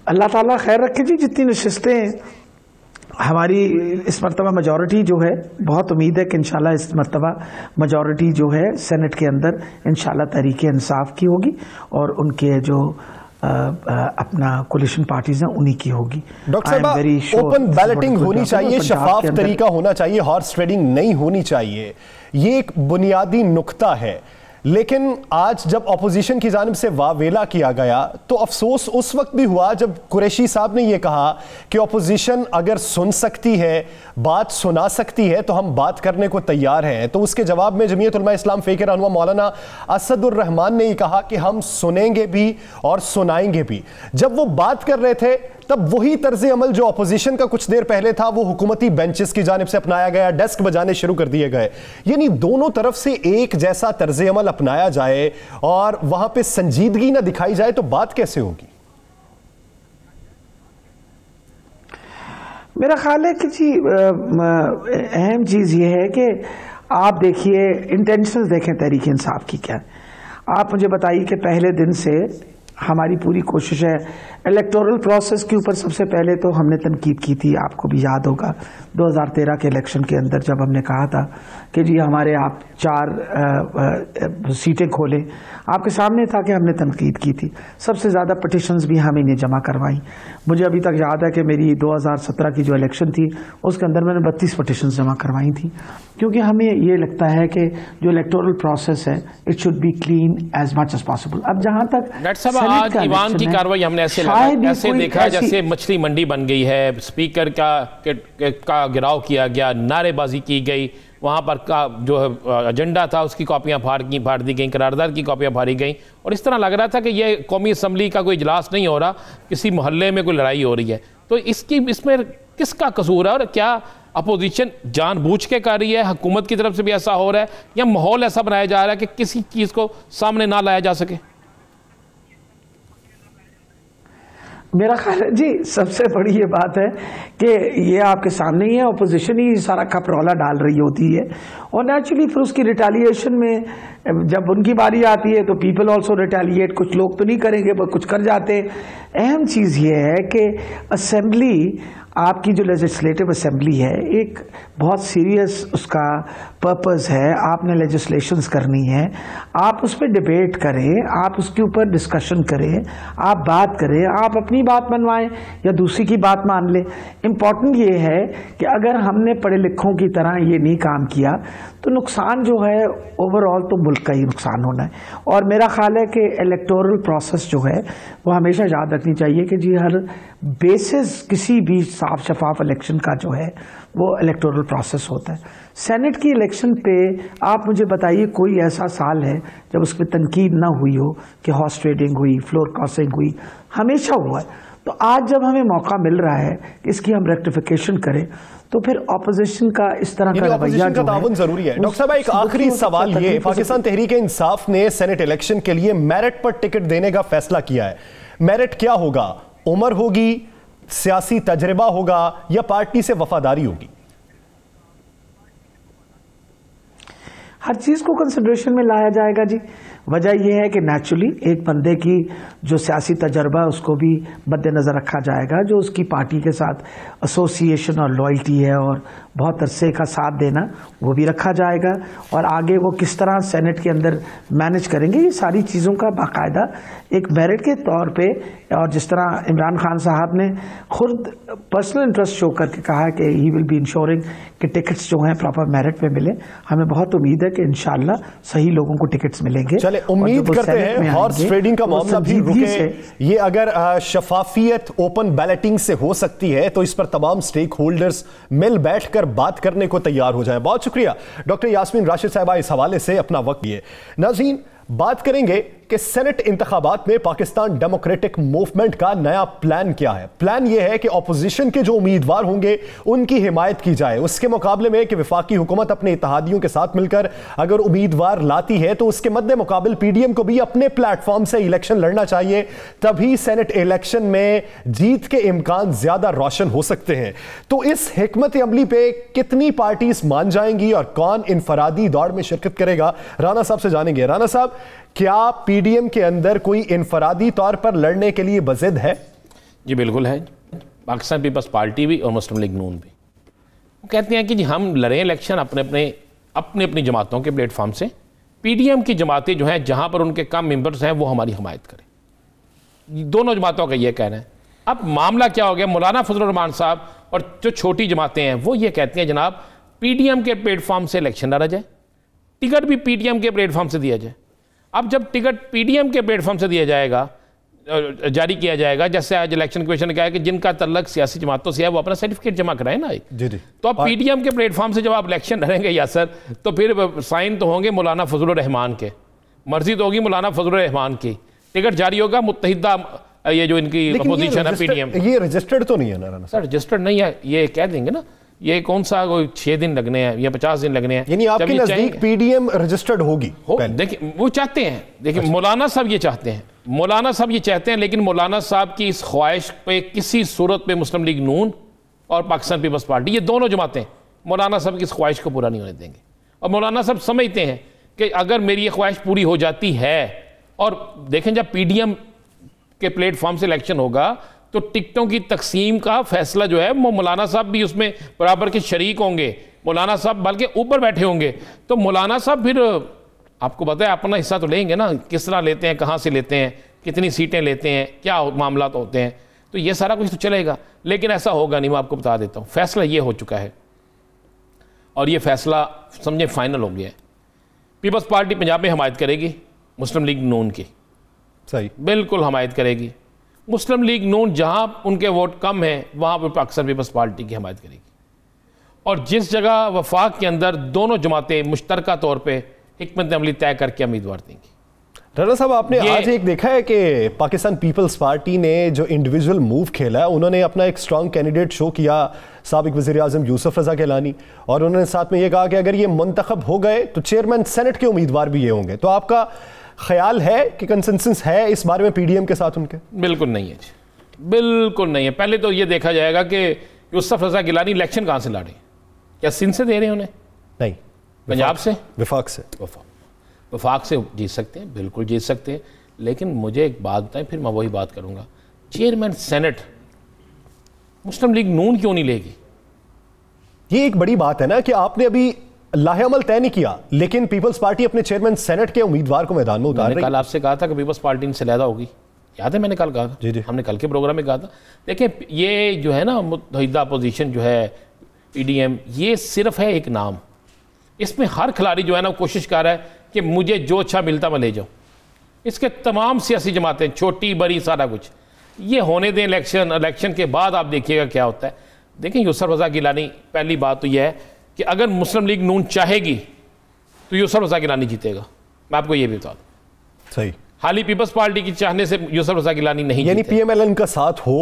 अल्लाह ताला खैर रखे जी। जितनी नशिस्तें हमारी इस मरतबा मेजॉरिटी जो है, बहुत उम्मीद है कि इंशाल्लाह इस मरतबा मेजॉरिटी जो है सेनेट के अंदर इंशाल्लाह तहरीक इंसाफ की होगी और उनके जो अपना कोलिशन पार्टीज हैं उन्हीं की होगी। डॉक्टर साहब, ओपन बैलेटिंग होनी चाहिए, शफाफ तरीका होना चाहिए, हॉर्स ट्रेडिंग नहीं होनी चाहिए, ये एक बुनियादी नुक्ता है। लेकिन आज जब अपोजिशन की जानिब से वावेला किया गया तो अफसोस उस वक्त भी हुआ जब कुरैशी साहब ने यह कहा कि अपोजिशन अगर सुन सकती है, बात सुना सकती है तो हम बात करने को तैयार हैं। तो उसके जवाब में जमीयत उलमा इस्लाम फ़कीह रहनुमा मौलाना असदुर रहमान ने यह कहा कि हम सुनेंगे भी और सुनाएंगे भी। जब वो बात कर रहे थे तब वही तर्ज अमल जो अपोजिशन का कुछ देर पहले था वो हुकूमती बेंचेस की जानिब से अपनाया गया, डेस्क बजाने शुरू कर दिए गए। यानी दोनों तरफ से एक जैसा तर्ज अमल अपनाया जाए और वहां पे संजीदगी ना दिखाई जाए तो बात कैसे होगी? मेरा ख्याल है कि जी अहम चीज़ ये है कि आप देखिए इंटेंशंस देखें तहरीक इंसाफ की क्या है। आप मुझे बताइए कि पहले दिन से हमारी पूरी कोशिश है इलेक्टोरल प्रोसेस के ऊपर। सबसे पहले तो हमने तनकीद की थी, आपको भी याद होगा 2013 के इलेक्शन के अंदर जब हमने कहा था कि जी हमारे आप 4 सीटें खोलें, आपके सामने था कि हमने तनकीद की थी। सबसे ज़्यादा पटिशन्स भी हमें ने जमा करवाई। मुझे अभी तक याद है कि मेरी 2017 की जो इलेक्शन थी उसके अंदर मैंने 32 पटिशन्स जमा करवाई थी, क्योंकि हमें ये लगता है कि जो इलेक्टोरल प्रोसेस है it should be clean as much as possible. अब जहाँ तक आज ईवान की कार्रवाई हमने ऐसे देखा जैसे मछली मंडी बन गई है, स्पीकर का गिराव किया गया, नारेबाजी की गई, वहाँ पर का जो एजेंडा था उसकी कॉपियाँ फाड़ दी गई, करारदाद की कॉपियाँ फाड़ी गई और इस तरह लग रहा था कि ये कौमी असम्बली का कोई इजलास नहीं हो रहा, किसी मोहल्ले में कोई लड़ाई हो रही है। तो इसमें किसका कसूर है और क्या अपोजिशन जानबूझ के कर रही है, हुकूमत की तरफ से भी ऐसा हो रहा है या माहौल ऐसा बनाया जा रहा है कि किसी चीज़ को सामने ना लाया जा सके? मेरा ख्याल है जी सबसे बड़ी ये बात है कि ये आपके सामने ही है, अपोजिशन ही सारा खपरौला डाल रही होती है और नेचुरली फिर उसकी रिटेलिएशन में जब उनकी बारी आती है तो पीपल ऑल्सो रिटेलिएट। कुछ लोग तो नहीं करेंगे पर कुछ कर जाते हैं। अहम चीज़ ये है कि असेंबली, आपकी जो लेजिस्लेटिव असेंबली है, एक बहुत सीरियस उसका पर्पस है। आपने लेजिस्लेशंस करनी है, आप उस पर डिबेट करें, आप उसके ऊपर डिस्कशन करें, आप बात करें, आप अपनी बात मनवाएं या दूसरी की बात मान लें। इम्पॉर्टेंट ये है कि अगर हमने पढ़े लिखों की तरह ये नहीं काम किया तो नुकसान जो है ओवरऑल तो मुल्क का ही नुकसान होना है। और मेरा ख्याल है कि इलेक्टोरल प्रोसेस जो है वो हमेशा याद रखनी चाहिए कि जी हर बेसिस किसी भी साफ शफाफ इलेक्शन का जो है वो इलेक्टोरल प्रोसेस होता है। सेनेट की इलेक्शन पे आप मुझे बताइए कोई ऐसा साल है जब उस पर तनकीद ना हुई हो कि हॉर्स ट्रेडिंग हुई, फ्लोर क्रॉसिंग हुई, हमेशा हुआ है। तो आज जब हमें मौका मिल रहा है कि इसकी हम रेक्टिफिकेशन करें तो फिर ऑपोजिशन का इस तरह का रवैया जो ताउन जरूरी है। डॉक्टर साहब, एक आखिरी सवाल ये, पाकिस्तान तहरीक इंसाफ ने सेनेट इलेक्शन के लिए मेरिट पर टिकट देने का फैसला किया है। मेरिट क्या होगा? उम्र होगी, सियासी तजर्बा होगा या पार्टी से वफादारी होगी? हर चीज़ को कंसिडरेशन में लाया जाएगा जी। वजह यह है कि नेचुरली एक बंदे की जो सियासी तजर्बा उसको भी मद्देनज़र रखा जाएगा, जो उसकी पार्टी के साथ एसोसिएशन और लॉयल्टी है और बहुत अरसे का साथ देना वो भी रखा जाएगा। और आगे वो किस तरह सेनेट के अंदर मैनेज करेंगे, ये सारी चीज़ों का बाकायदा एक मेरिट के तौर पे, और जिस तरह इमरान खान साहब ने खुद पर्सनल इंटरेस्ट शो करके कहा कि ही विल बी इंश्योरिंग कि टिकट्स जो हैं प्रॉपर मेरिट में मिले। हमें बहुत उम्मीद है कि इंशाल्लाह सही लोगों को टिकट्स मिलेंगे। चले, उम्मीद करते हैं हॉर्स ट्रेडिंग का मामला भी रुके। ये अगर शफाफियत ओपन बैलेटिंग से हो सकती है तो इस पर तमाम स्टेक होल्डर्स मिल बैठकर बात करने को तैयार हो जाए। बहुत शुक्रिया डॉक्टर यास्मीन राशिद साहिबा इस हवाले से अपना वक्त दिए। नाज़रीन, बात करेंगे कि सेनेट इंतखाबात में पाकिस्तान डेमोक्रेटिक मूवमेंट का नया प्लान क्या है। प्लान यह है कि ऑपोजिशन के जो उम्मीदवार होंगे उनकी हिमायत की जाए, उसके मुकाबले में कि वफाकी हुकूमत अपने इत्तेहादियों के साथ मिलकर अगर उम्मीदवार लाती है तो उसके मद्दे मुकाबल पीडीएम को भी अपने प्लेटफॉर्म से इलेक्शन लड़ना चाहिए, तभी सेनेट इलेक्शन में जीत के इम्कान ज्यादा रोशन हो सकते हैं। तो इस हिकमत अमली पे कितनी पार्टीज मान जाएंगी और कौन इनफरादी दौड़ में शिरकत करेगा, राना साहब से जानेंगे। राना साहब, क्या पीडीएम के अंदर कोई इनफरादी तौर पर लड़ने के लिए बज़िद है? जी बिल्कुल है, पाकिस्तान पीपल्स पार्टी भी और मुस्लिम लीग नून भी। वो कहते हैं कि जी हम लड़ें इलेक्शन अपने अपनी जमातों के प्लेटफॉर्म से, पीडीएम की जमातें जो हैं जहाँ पर उनके कम मेंबर्स हैं वो हमारी हमायत करें। दोनों जमातों का ये कहना है। अब मामला क्या हो गया, मौलाना फजलुर रहमान साहब और जो छोटी जमातें हैं वो ये कहती हैं जनाब पीडीएम के प्लेटफॉर्म से इलेक्शन लड़ा जाए, टिकट भी पीडीएम के प्लेटफॉर्म से दिया जाए। अब जब टिकट पीडीएम के प्लेटफॉर्म से दिया जाएगा, जारी किया जाएगा, जैसे आज इलेक्शन कमीशन ने कहा है कि जिनका तल्लक सियासी जमातों से है वो अपना सर्टिफिकेट जमा कराए ना। जी जी। तो अब पीडीएम के प्लेटफॉर्म से जब आप इलेक्शन लड़ेंगे यासर, तो फिर साइन तो होंगे मौलाना फजलुर रहमान के, मर्जी तो होगी मौलाना फजलुर रहमान की, टिकट जारी होगा मुत्तहिदा ये जो इनकी अपोजिशन है पीडीएम। ये रजिस्टर्ड तो नहीं है ना सर? रजिस्टर्ड नहीं है, ये कह देंगे ना, ये कौन सा कोई 6 दिन लगने हैं या 50 दिन लगने हैं, यानी आपके नजदीक पीडीएम रजिस्टर्ड होगी? देखिए वो चाहते हैं, देखिए मौलाना साहब ये चाहते हैं, मौलाना साहब ये चाहते हैं, लेकिन मौलाना साहब की इस ख्वाहिश पे किसी सूरत पे मुस्लिम लीग नून और पाकिस्तान पीपल्स पार्टी, ये दोनों जमातें मौलाना साहब की इस ख्वाहिश को पूरा नहीं होने देंगे। और मौलाना साहब समझते हैं कि अगर मेरी ये ख्वाहिश पूरी हो जाती है, और देखें जब पीडीएम के प्लेटफॉर्म से इलेक्शन होगा तो टिकटों की तकसीम का फैसला जो है वो मौलाना साहब भी उसमें बराबर के शरीक होंगे, मौलाना साहब बल्कि ऊपर बैठे होंगे। तो मौलाना साहब फिर आपको पता है अपना हिस्सा तो लेंगे ना, किस तरह लेते हैं, कहाँ से लेते हैं, कितनी सीटें लेते हैं, क्या मामला तो होते हैं, तो ये सारा कुछ तो चलेगा। लेकिन ऐसा होगा नहीं, मैं आपको बता देता हूँ। फैसला ये हो चुका है और ये फैसला समझे फाइनल हो गया है। पीपल्स पार्टी पंजाब में हमायत करेगी मुस्लिम लीग नून की, सही, बिल्कुल हमायत करेगी। मुस्लिम लीग नून जहां उनके वोट कम हैं वहां पर पाकिस्तान पीपल्स पार्टी की हमायत करेगी। और जिस जगह वफाक के अंदर दोनों जमातें मुश्तरका तौर पे हिकमत अमली तय करके उम्मीदवार देंगी। राना साहब, आपने आज एक देखा है कि पाकिस्तान पीपल्स पार्टी ने जो इंडिविजुअल मूव खेला है, उन्होंने अपना एक स्ट्रॉन्ग कैंडिडेट शो किया साबिक वज़ीर-ए-आज़म यूसुफ रज़ा गिलानी, और उन्होंने साथ में ये कहा कि अगर ये मुंतखब हो गए तो चेयरमैन सेनेट के उम्मीदवार भी ये होंगे। तो आपका ख्याल है कि कंसेंसस है इस बारे में पीडीएम के साथ उनके? बिल्कुल नहीं है जी, बिल्कुल नहीं है। पहले तो ये देखा जाएगा कि यूसुफ रज़ा गिलानी इलेक्शन कहाँ से लड़े, क्या सिंध से दे रहे हैं उन्हें? नहीं, पंजाब से, वफाक से। वफाक से जीत सकते हैं, बिल्कुल जीत सकते हैं। लेकिन मुझे एक बात बताएं, फिर मैं वही बात करूंगा, चेयरमैन सेनेट मुस्लिम लीग नून क्यों नहीं लेगी? ये एक बड़ी बात है ना कि आपने अभी लाहेअमल तय नहीं किया, लेकिन पीपल्स पार्टी अपने चेयरमैन सेनेट के उम्मीदवार को मैदान में उतार रही है। कल आपसे कहा था कि पीपल्स पार्टी इनसे लैदा होगी, याद है मैंने कल कहा था? जी जी। हमने कल के प्रोग्राम में कहा था। देखिए ये जो है ना मुत्तहिदा अपोजिशन जो है पीडीएम, ये सिर्फ है एक नाम। इसमें हर खिलाड़ी जो है ना कोशिश कर रहा है कि मुझे जो अच्छा मिलता मैं ले जाऊँ। इसके तमाम सियासी जमातें, छोटी बड़ी, सारा कुछ ये होने दें। इलेक्शन के बाद आप देखिएगा क्या होता है। देखिए यूसुफ रज़ा गिलानी, पहली बात तो यह है कि अगर मुस्लिम लीग नून चाहेगी तो यूसुफ रज़ा गिलानी जीतेगा, मैं आपको ये भी बता दूँ। सही, हाली पीपल्स पार्टी की चाहने से यूसुफ रज़ा गिलानी नहीं, यानी पीएमएलएन का साथ हो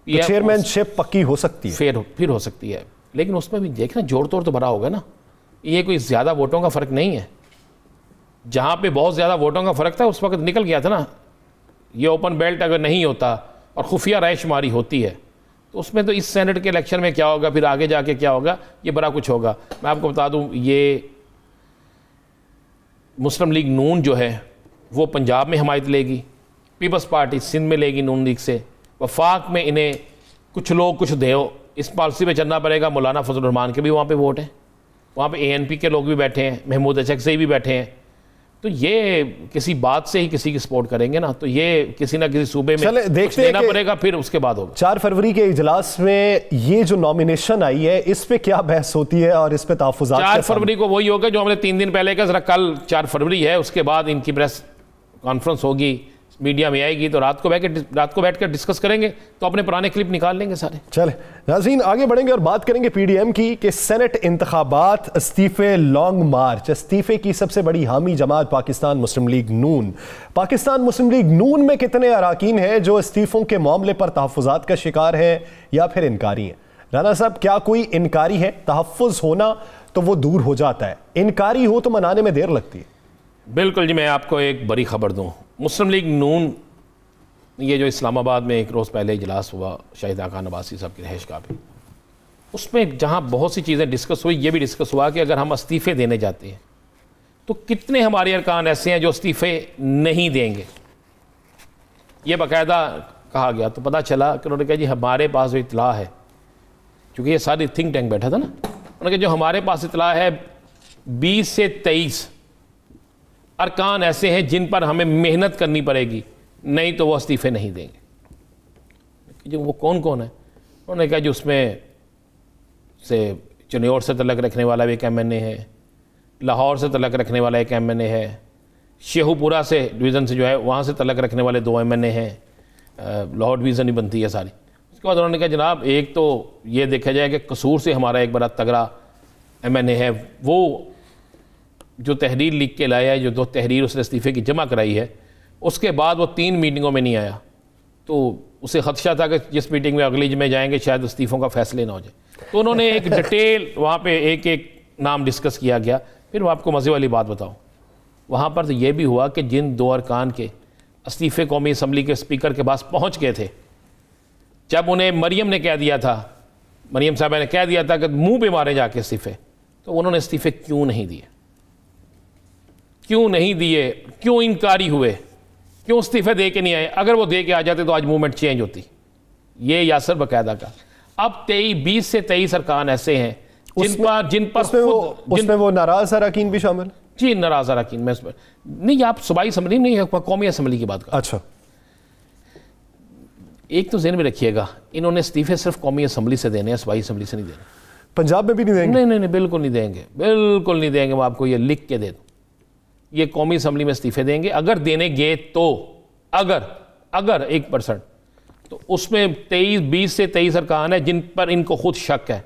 तो चेयरमैनशिप पक्की हो सकती है, फिर हो सकती है। लेकिन उसमें भी देखना जोड़ तोड़ तो बड़ा होगा ना, ये कोई ज़्यादा वोटों का फ़र्क नहीं है। जहाँ पे बहुत ज़्यादा वोटों का फ़र्क था उस वक्त निकल गया था ना। ये ओपन बेल्ट अगर नहीं होता और खुफिया रायशुमारी होती है तो उसमें तो इस सेनेट के इलेक्शन में क्या होगा, फिर आगे जाके क्या होगा, ये बड़ा कुछ होगा। मैं आपको बता दूं, ये मुस्लिम लीग नून जो है वो पंजाब में हमायत लेगी, पीपल्स पार्टी सिंध में लेगी नून लीग से, वफाक में इन्हें कुछ लोग कुछ देओ, इस पॉलिसी पे चलना पड़ेगा। मौलाना फजलुर रहमान के भी वहाँ पे वोट हैं, वहाँ पे एएनपी के लोग भी बैठे हैं, महमूद अचकज़ई भी बैठे हैं। तो ये किसी बात से ही किसी की सपोर्ट करेंगे ना, तो ये किसी ना किसी सूबे में कुछ देना पड़ेगा, फिर उसके बाद होगा। 4 फरवरी के इजलास में ये जो नॉमिनेशन आई है इस पे क्या बहस होती है और इस पे तहफ़्फ़ुज़ात? 4 फरवरी को वही होगा जो हमने 3 दिन पहले का, जरा कल 4 फरवरी है, उसके बाद इनकी प्रेस कॉन्फ्रेंस होगी, मीडिया में आएगी, तो रात को बैठ कर डिस्कस करेंगे, तो अपने पुराने क्लिप निकाल लेंगे सारे। चले नाज़रीन, आगे बढ़ेंगे और बात करेंगे पीडीएम की कि सेनेट इंतखाबात, इस्तीफे, लॉन्ग मार्च। इस्तीफे की सबसे बड़ी हामी जमात पाकिस्तान मुस्लिम लीग नून। पाकिस्तान मुस्लिम लीग नून में कितने अराकीन हैं जो इस्तीफों के मामले पर तहफ़्फ़ुज़ात का शिकार है या फिर इनकारी हैं? राना साहब, क्या कोई इनकारी है? तहफ़्फ़ुज़ होना तो वो दूर हो जाता है, इनकारी हो तो मनाने में देर लगती है। बिल्कुल जी, मैं आपको एक बड़ी खबर दूं, मुस्लिम लीग नून ये जो इस्लामाबाद में एक रोज़ पहले इजलास हुआ शाहिद खान अब्बासी साहब की रहायश का भी, उसमें जहाँ बहुत सी चीज़ें डिस्कस हुई, ये भी डिस्कस हुआ कि अगर हम इस्तीफ़े देने जाते हैं तो कितने हमारे अरकान ऐसे हैं जो इस्तीफ़े नहीं देंगे। ये बाकायदा कहा गया तो पता चला कि उन्होंने कहा जी हमारे पास जो इतला है, क्योंकि ये सारी थिंक टैंक बैठा था ना, उन्होंने कहा जो हमारे पास इतला है 20 से 23 अरकान ऐसे हैं जिन पर हमें मेहनत करनी पड़ेगी, नहीं तो वो इस्तीफे नहीं देंगे। जो वो कौन कौन है? उन्होंने कहा जो उसमें से चिन्नौर से तलक रखने वाला भी एक MNA है, लाहौर से तलक रखने वाला एक MNA है, शेखुपुरा से डिवीज़न से जो है वहाँ से तलक रखने वाले 2 MNA हैं, लाहौर डिवीज़न ही बनती है सारी। उसके बाद उन्होंने कहा जनाब एक तो ये देखा जाए कि कसूर से हमारा एक बड़ा तगड़ा MNA है, वो जो तहरीर लिख के लाया है, जो 2 तहरीर उसने इस्तीफ़े की जमा कराई है, उसके बाद वो 3 मीटिंगों में नहीं आया, तो उसे खदशा था कि जिस मीटिंग में अगली में जाएंगे शायद इस्तीफ़ों का फैसले ना हो जाए। तो उन्होंने एक डिटेल वहाँ पे एक एक नाम डिस्कस किया गया। फिर मैं आपको मज़े वाली बात बताऊँ, वहाँ पर तो ये भी हुआ कि जिन 2 अरकान के इस्तीफ़े कौमी असम्बली के स्पीकर के पास पहुँच गए थे, जब उन्हें मरियम ने कह दिया था, मरियम साहबा ने कह दिया था कि मुँह पे मारे जाके इस्तीफ़े, तो उन्होंने इस्तीफ़े क्यों नहीं दिए? क्यों नहीं दिए? क्यों इनकारी हुए? क्यों इस्तीफे दे के नहीं आए? अगर वो दे के आ जाते तो आज मूवमेंट चेंज होती। ये यासर बकायदा का। अब 20 से 23 अरकान ऐसे हैं जिन पर उसमें वो नाराज अरकान भी शामिल? जी, नाराज अरकान में नहीं, आप सूबाई असम्बली नहीं, कौमी असम्बली की बात कर। अच्छा, एक तो ज़हन में रखिएगा, इन्होंने इस्तीफे सिर्फ कौमी असम्बली से देने हैं, सूबाई असम्बली से नहीं देने। पंजाब में भी नहीं देंगे? नहीं, बिल्कुल नहीं देंगे, बिल्कुल नहीं देंगे। मैं आपको ये लिख के दे दूँ, ये कौमी असम्बली में इस्तीफे देंगे। अगर देने गए तो अगर 1%, तो उसमें 20 से 23 अरकान है जिन पर इनको खुद शक है।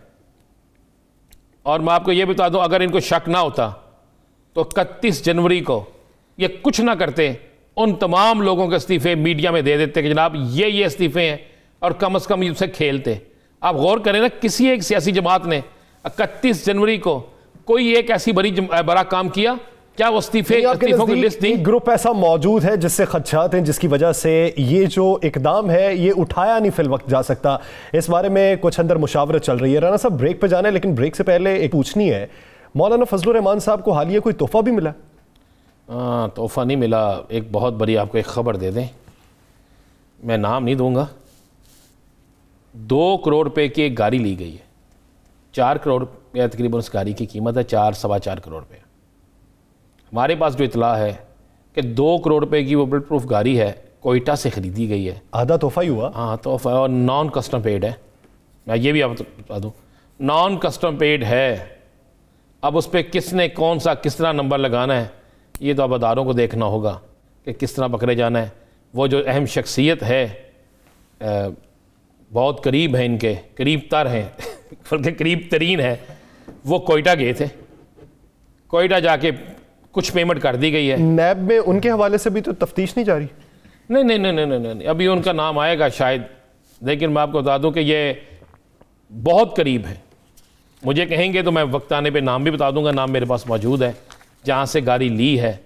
और मैं आपको ये बता दूं, अगर इनको शक ना होता तो 31 जनवरी को ये कुछ ना करते, उन तमाम लोगों के इस्तीफे मीडिया में दे देते कि जनाब ये इस्तीफे हैं, और कम से कम इससे खेलते। आप गौर करें ना, किसी एक सियासी जमात ने 31 जनवरी को कोई एक ऐसी बड़ा काम किया क्या? वो इस्तीफों की लिस्ट दी। ग्रुप ऐसा मौजूद है जिससे खदशात हैं, जिसकी वजह से ये जो इकदाम है ये उठाया नहीं फिल वक्त जा सकता। इस बारे में कुछ अंदर मुशावरत चल रही है। राना साहब ब्रेक पे जाना है, लेकिन ब्रेक से पहले एक पूछनी है, मौलाना फजलुर रहमान साहब को हालिया कोई तोहफा भी मिला? तोहफा नहीं मिला। एक बहुत बड़ी आपको एक खबर दे दें, मैं नाम नहीं दूंगा। 2 करोड़ रुपए की एक गाड़ी ली गई है। 4 करोड़ रुपया तकरीबन उस गाड़ी की कीमत है, 4-4.25 करोड़ रुपये। हमारे पास जो इतला है कि 2 करोड़ रुपए की वो बुलेट प्रूफ गाड़ी है, कोयटा से ख़रीदी गई है। आधा तोहफा ही हुआ? हाँ, तोहफा, और नॉन कस्टम पेड है। मैं ये भी आपको बता दूँ, नॉन कस्टम पेड है। अब उस पर किसने कौन सा किस तरह नंबर लगाना है, ये तो अब अदारों को देखना होगा कि किस तरह पकड़े जाना है। वो जो अहम शख्सियत है, बहुत करीब है, इनके करीब तर हैं बल्कि करीब तरीन है, वो कोयटा गए थे। कोयटा जाके कुछ पेमेंट कर दी गई है। नैब में उनके हवाले से भी तो तफ्तीश नहीं जारी? नहीं, अभी उनका नाम आएगा शायद, लेकिन मैं आपको बता दूं कि ये बहुत करीब है। मुझे कहेंगे तो मैं वक्त आने पे नाम भी बता दूंगा, नाम मेरे पास मौजूद है, जहाँ से गाड़ी ली है,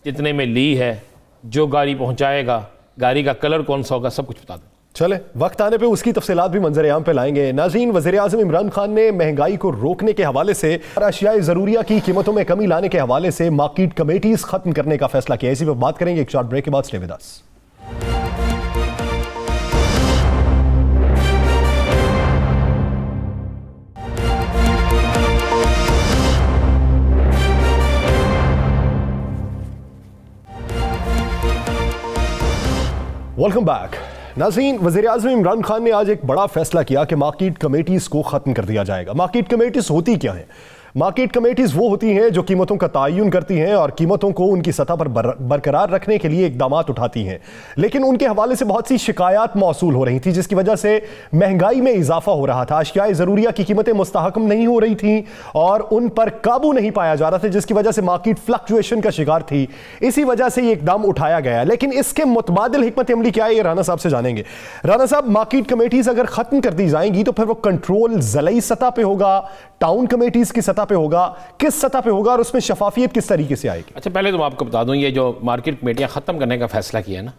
कितने में ली है, जो गाड़ी पहुँचाएगा, गाड़ी का कलर कौन सा होगा, सब कुछ बता दूँ। चले वक्त आने पे उसकी तफसीलात भी मंजर आम पे लाएंगे। नाज़रीन, वज़ीर आज़म इमरान खान ने महंगाई को रोकने के हवाले से और अशियाए ज़रूरिया की कीमतों में कमी लाने के हवाले से मार्केट कमेटीज खत्म करने का फैसला किया। इसी पर बात करेंगे एक शॉर्ट ब्रेक के बाद। Stay with us. Welcome back. नाज़रीन, वज़ीर आज़म इमरान खान ने आज एक बड़ा फैसला किया कि मार्केट कमेटीज़ को ख़त्म कर दिया जाएगा। मार्केट कमेटीज़ होती क्या हैं? मार्केट कमेटीज़ वो होती हैं जो कीमतों का तयन करती हैं और कीमतों को उनकी सतह पर बरकरार रखने के लिए इकदाम उठाती हैं। लेकिन उनके हवाले से बहुत सी शिकायत मौसूल हो रही थी, जिसकी वजह से महंगाई में इजाफा हो रहा था। अशियाए ज़रूरिया की कीमतें मुस्तहकम नहीं हो रही थी और उन पर काबू नहीं पाया जा रहा था, जिसकी वजह से मार्केट फ्लक्चुएशन का शिकार थी। इसी वजह से ये इकदाम उठाया गया। लेकिन इसके मुतबादिल हिकमत अमली क्या है, ये राना साहब से जानेंगे। राना साहब, मार्केट कमेटीज़ अगर ख़त्म कर दी जाएंगी तो फिर वो कंट्रोल ज़िलाई सतह पर होगा, टाउन कमेटीज़ की सतह पर होगा, किस सतह पे होगा और उसमें शफाफियत किस तरीके से आएगी? अच्छा, पहले तो मैं आपको बता दूं, ये जो मार्केट कमेटियां ख़त्म करने का फैसला किया ना,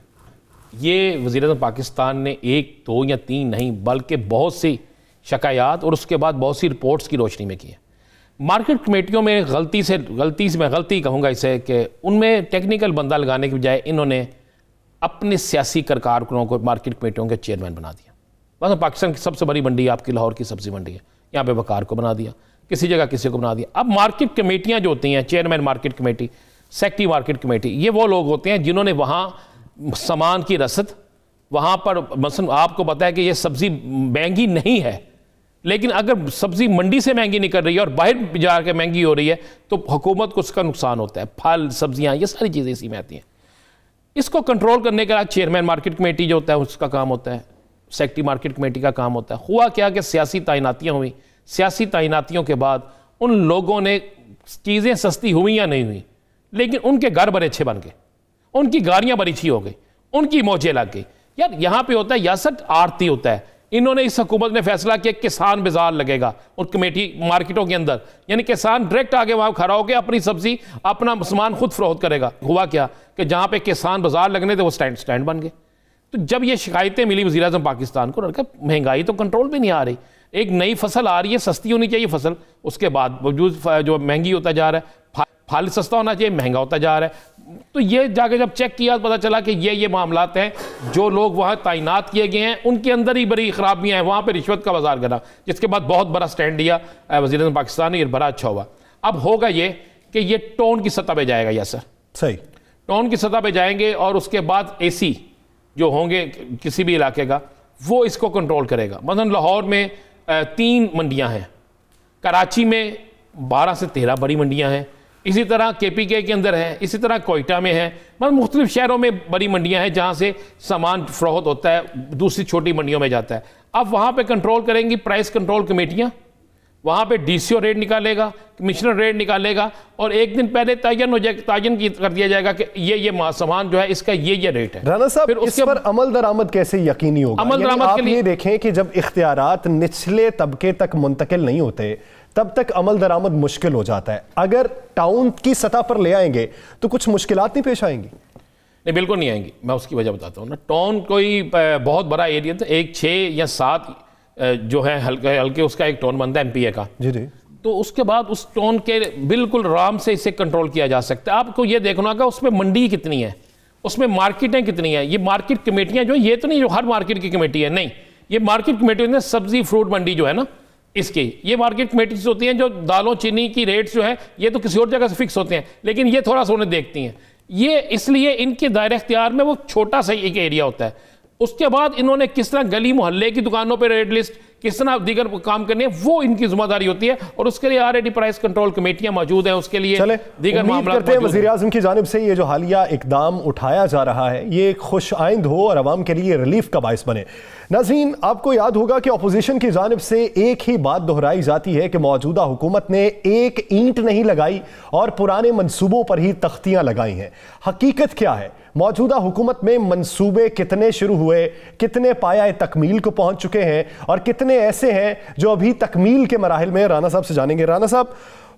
ये वज़ीर-ए-आज़म पाकिस्तान ने 1, 2 या 3 नहीं बल्कि बहुत सी शिकायत और उसके बाद बहुत सी रिपोर्ट्स की रोशनी में की है। मार्केट कमेटियों में गलती से मैं गलती कहूँगा इसे, कि उनमें टेक्निकल बंदा लगाने के बजाय इन्होंने अपने सियासी कारकुनों को मार्केट कमेटियों के चेयरमैन बना दिया। बस पाकिस्तान की सबसे बड़ी मंडी आपकी लाहौर की सब्जी मंडी है, यहाँ पे वकार को बना दिया, किसी जगह किसी को बना दिया। अब मार्केट कमेटियाँ जो होती हैं, chairman market committee, secretary market committee, ये वो लोग होते हैं जिन्होंने वहाँ सामान की रसद, वहाँ पर मसलन आपको पता है कि ये सब्ज़ी महंगी नहीं है, लेकिन अगर सब्ज़ी मंडी से महंगी निकल रही है और बाहर जाकर महंगी हो रही है तो हुकूमत को उसका नुकसान होता है। फल, सब्जियाँ, ये सारी चीज़ें इसी में आती हैं। इसको कंट्रोल करने के बाद चेयरमैन मार्केट कमेटी जो होता है उसका काम होता है, सेक्रेटरी मार्केट कमेटी का काम होता है। हुआ क्या कि सियासी तैनातियाँ हुई, सियासी तैनातियों के बाद उन लोगों ने चीज़ें सस्ती हुई या नहीं हुई, लेकिन उनके घर बड़े अच्छे बन गए, उनकी गाड़ियाँ बड़ी अच्छी हो गई, उनकी मौजें लग गई। यार यहाँ पे होता है यासठ आरती होता है। इन्होंने, इस हुकूमत ने फैसला किया किसान बाजार लगेगा उन कमेटी मार्केटों के अंदर, यानी किसान डायरेक्ट आगे वहाँ खड़ा होकर अपनी सब्जी, अपना सामान खुद फरोख्त करेगा। हुआ क्या कि जहाँ पे किसान बाजार लगने थे वो स्टैंड बन गए। तो जब ये शिकायतें मिली वज़ीर-ए-आज़म पाकिस्तान को, महंगाई तो कंट्रोल भी नहीं आ रही, एक नई फसल आ रही है, सस्ती होनी चाहिए फसल, उसके बाद जो महंगी होता जा रहा है, फल सस्ता होना चाहिए, महंगा होता जा रहा है। तो ये जाके जब चेक किया पता चला कि ये मामलात हैं। जो लोग वहाँ तैनात किए गए हैं उनके अंदर ही बड़ी खराबियाँ हैं, वहाँ पे रिश्वत का बाजार गिरा, जिसके बाद बहुत बड़ा स्टैंड लिया वज़ीर-ए-आज़म पाकिस्तान ने, ये बड़ा अच्छा हुआ। अब होगा ये कि ये टोन की सतह पे जाएगा। यस सर, सही, टोन की सतह पे जाएंगे और उसके बाद AC जो होंगे किसी भी इलाके का, वो इसको कंट्रोल करेगा। मतलब लाहौर में 3 मंडियाँ हैं, कराची में 12 से 13 बड़ी मंडियाँ हैं, इसी तरह KPK के अंदर है, इसी तरह कोयटा में है, मतलब मुख्तलिफ शहरों में बड़ी मंडियां हैं जहां से सामान फरोख्त होता है, दूसरी छोटी मंडियों में जाता है। अब वहां पे कंट्रोल करेंगी प्राइस कंट्रोल कमेटियां, वहां पे DCO रेट निकालेगा, कमिश्नर रेट निकालेगा, और एक दिन पहले तयन कर दिया जाएगा कि ये सामान जो है इसका ये रेट है। राना साहब, फिर इस पर अमल दरामद कैसे यकीनी होगा? अमल दरामद के लिए ये देखें कि जब इख्तियारात निचले तबके तक मुंतकिल नहीं होते तब तक अमल दरामद मुश्किल हो जाता है। अगर टाउन की सतह पर ले आएंगे तो कुछ मुश्किलात नहीं पेश आएंगी? नहीं, बिल्कुल नहीं आएंगी। मैं उसकी वजह बताता हूँ ना। टाउन कोई बहुत बड़ा एरिया था, 1, 6 या 7 जो है हल्के उसका एक टोन बनता है MPA का। जी जी। तो उसके बाद उस टोन के बिल्कुल आराम से इसे कंट्रोल किया जा सकता है। आपको ये देखना होगा उसमें मंडी कितनी है, उसमें मार्केटें कितनी है। ये मार्केट कमेटियाँ जो, ये तो नहीं जो हर मार्केट की कमेटी है, नहीं, ये मार्केट कमेटी में सब्जी फ्रूट मंडी जो है ना, इसकी ये मार्केट कमेटीज होती हैं। जो दालों चीनी की रेट्स जो है ये तो किसी और जगह से फिक्स होते हैं, लेकिन ये थोड़ा सा उन्हें देखती हैं। ये इसलिए इनके दायरे इख्तियार में वो छोटा सा एक एरिया होता है। उसके बाद इन्होंने किस तरह गली मोहल्ले की दुकानों पर रेट लिस्ट, किस तरह दीगर काम करने हैं, वो इनकी जिम्मेदारी होती है, और उसके लिए ऑलरेडी प्राइस कंट्रोल कमेटियां मौजूद हैं। उसके लिए दीगर मामला वज़ीर-ए-आज़म की जानिब से ये जो हालिया इकदाम उठाया जा रहा है ये खुश आइंद हो और अवाम के लिए रिलीफ का बाइस बने। नाज़रीन, आपको याद होगा कि अपोजिशन की जानिब से एक ही बात दोहराई जाती है कि मौजूदा हुकूमत ने एक ईंट नहीं लगाई और पुराने मंसूबों पर ही तख्तियां लगाई हैं। हकीकत क्या है? मौजूदा हुकूमत में मंसूबे कितने शुरू हुए, कितने पाया तकमील को पहुंच चुके हैं, और कितने ऐसे हैं जो अभी तकमील के मराहिल में? राना साहब से जानेंगे। राना साहब,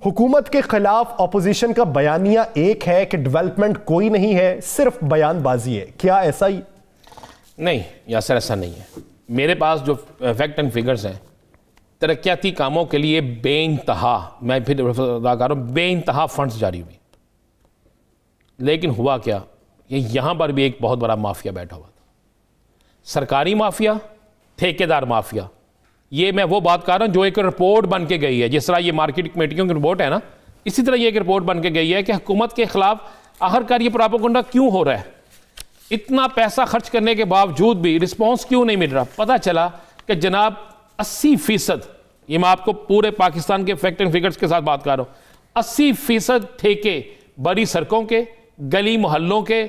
हुकूमत के खिलाफ अपोजिशन का बयानिया एक है कि डेवलपमेंट कोई नहीं है, सिर्फ बयानबाजी है, क्या ऐसा ही? नहीं यासर, ऐसा नहीं है। मेरे पास जो फैक्ट एंड फिगर्स हैं, तरक्याती कामों के लिए बेइंतहा, मैं फिर अदा कर रहा हूँ, बेइंतहा फंड्स जारी हुए। लेकिन हुआ क्या, ये यहाँ पर भी एक बहुत बड़ा माफिया बैठा हुआ था, सरकारी माफिया, ठेकेदार माफिया। ये मैं वो बात कर रहा हूँ जो एक रिपोर्ट बन के गई है। जिस तरह ये मार्केट कमेटियों की रिपोर्ट है ना, इसी तरह ये एक रिपोर्ट बन के गई है कि हुकूमत के खिलाफ आखिरकार ये प्रोपेगेंडा क्यों हो रहा है, इतना पैसा खर्च करने के बावजूद भी रिस्पॉन्स क्यों नहीं मिल रहा। पता चला कि जनाब 80%, ये मैं आपको पूरे पाकिस्तान के फैक्ट एंड फिगर्स के साथ बात कर रहा हूँ, 80% ठेके बड़ी सड़कों के, गली मोहल्लों के,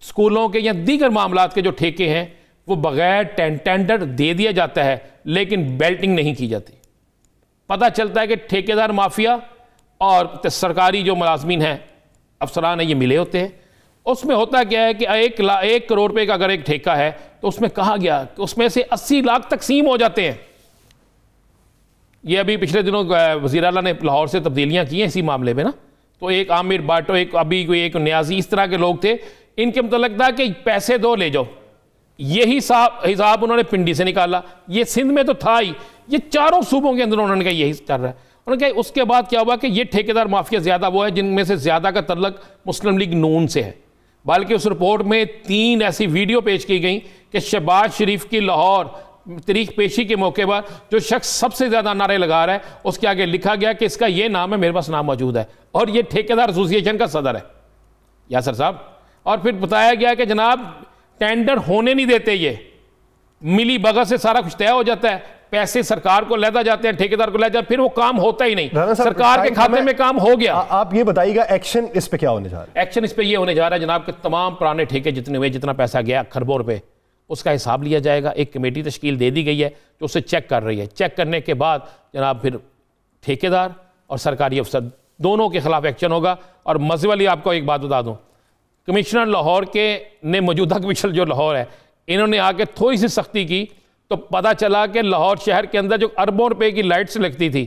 स्कूलों के या दीगर मामलात के जो ठेके हैं वो बगैर टेंडर दे दिया जाता है, लेकिन बेल्टिंग नहीं की जाती। पता चलता है कि ठेकेदार माफिया और सरकारी जो मुलाजमीन हैं, अफसरान हैं, ये मिले होते हैं। उसमें होता क्या है कि 1 करोड़ रुपए का अगर एक ठेका है तो उसमें कहा गया कि उसमें से 80 लाख तकसीम हो जाते हैं। ये अभी पिछले दिनों वज़ीर आला ने लाहौर से तब्दीलियां की हैं इसी मामले में ना, तो एक आमिर बाटो, एक न्याजी, इस तरह के लोग थे। इनके मतलब था कि पैसे दो ले जाओ, यही हिसाब उन्होंने पिंडी से निकाला। ये सिंध में तो था ही, ये चारों सूबों के अंदर उन्होंने कहा यही कर रहा है। उन्होंने कहा उसके बाद क्या हुआ कि ये ठेकेदार माफिया ज्यादा वो है जिनमें से ज्यादा का तल्लक मुस्लिम लीग नून से है, बल्कि उस रिपोर्ट में 3 ऐसी वीडियो पेश की गई कि शहबाज शरीफ की लाहौर तरीक पेशी के मौके पर जो शख्स सबसे ज़्यादा नारे लगा रहा है, उसके आगे लिखा गया कि इसका ये नाम है, मेरे पास नाम मौजूद है, और ये ठेकेदार एसोसिएशन का सदर है यासर साहब। और फिर बताया गया कि जनाब टेंडर होने नहीं देते, ये मिली भगत से सारा कुछ तय हो जाता है, पैसे सरकार को लेता जाते हैं, ठेकेदार को ले जाते हैं, फिर वो काम होता ही नहीं, सरकार के खाते में काम हो गया। आप ये बताइएगा एक्शन इस पे क्या होने जा रहा है? एक्शन इस पे ये होने जा रहा है जनाब कि तमाम पुराने ठेके जितने हुए, जितना पैसा गया खरबों रुपए, उसका हिसाब लिया जाएगा। एक कमेटी तश्कील दे दी गई है जो उसे चेक कर रही है। चेक करने के बाद जनाब फिर ठेकेदार और सरकारी अफसर दोनों के खिलाफ एक्शन होगा। और मजे वाली आपको एक बात बता दूं, कमिश्नर लाहौर के ने मौजूदा कमिश्नर जो लाहौर है, इन्होंने आके थोड़ी सी सख्ती की तो पता चला कि लाहौर शहर के अंदर जो अरबों रुपए की लाइट्स लगती थी,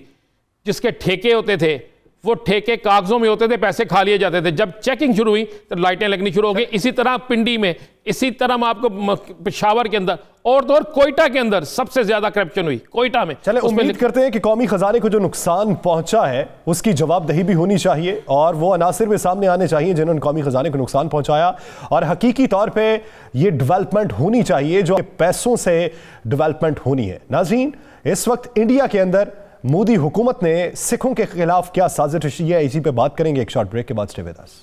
जिसके ठेके होते थे, वो ठेके कागजों में होते थे, पैसे खा लिए जाते थे। जब चेकिंग शुरू हुई तो लाइटें लगनी शुरू हो गई। इसी तरह पिंडी में, इसी तरह मैं आपको पेशावर के अंदर और तो और कोयटा के अंदर सबसे ज्यादा करप्शन हुई, कोयटा में। चले उम्मीद करते हैं कि कौमी खजाने को जो नुकसान पहुंचा है उसकी जवाबदेही भी होनी चाहिए और वो अनासिर भी सामने आने चाहिए जिन्होंने कौमी खजाने को नुकसान पहुंचाया, और हकीकी तौर पे ये डेवलपमेंट होनी चाहिए जो पैसों से डेवलपमेंट होनी है। नाज़रीन, इस वक्त इंडिया के अंदर मोदी हुकूमत ने सिखों के खिलाफ क्या साजिश की है, इसी पे बात करेंगे एक शॉर्ट ब्रेक के बाद। Stay with us.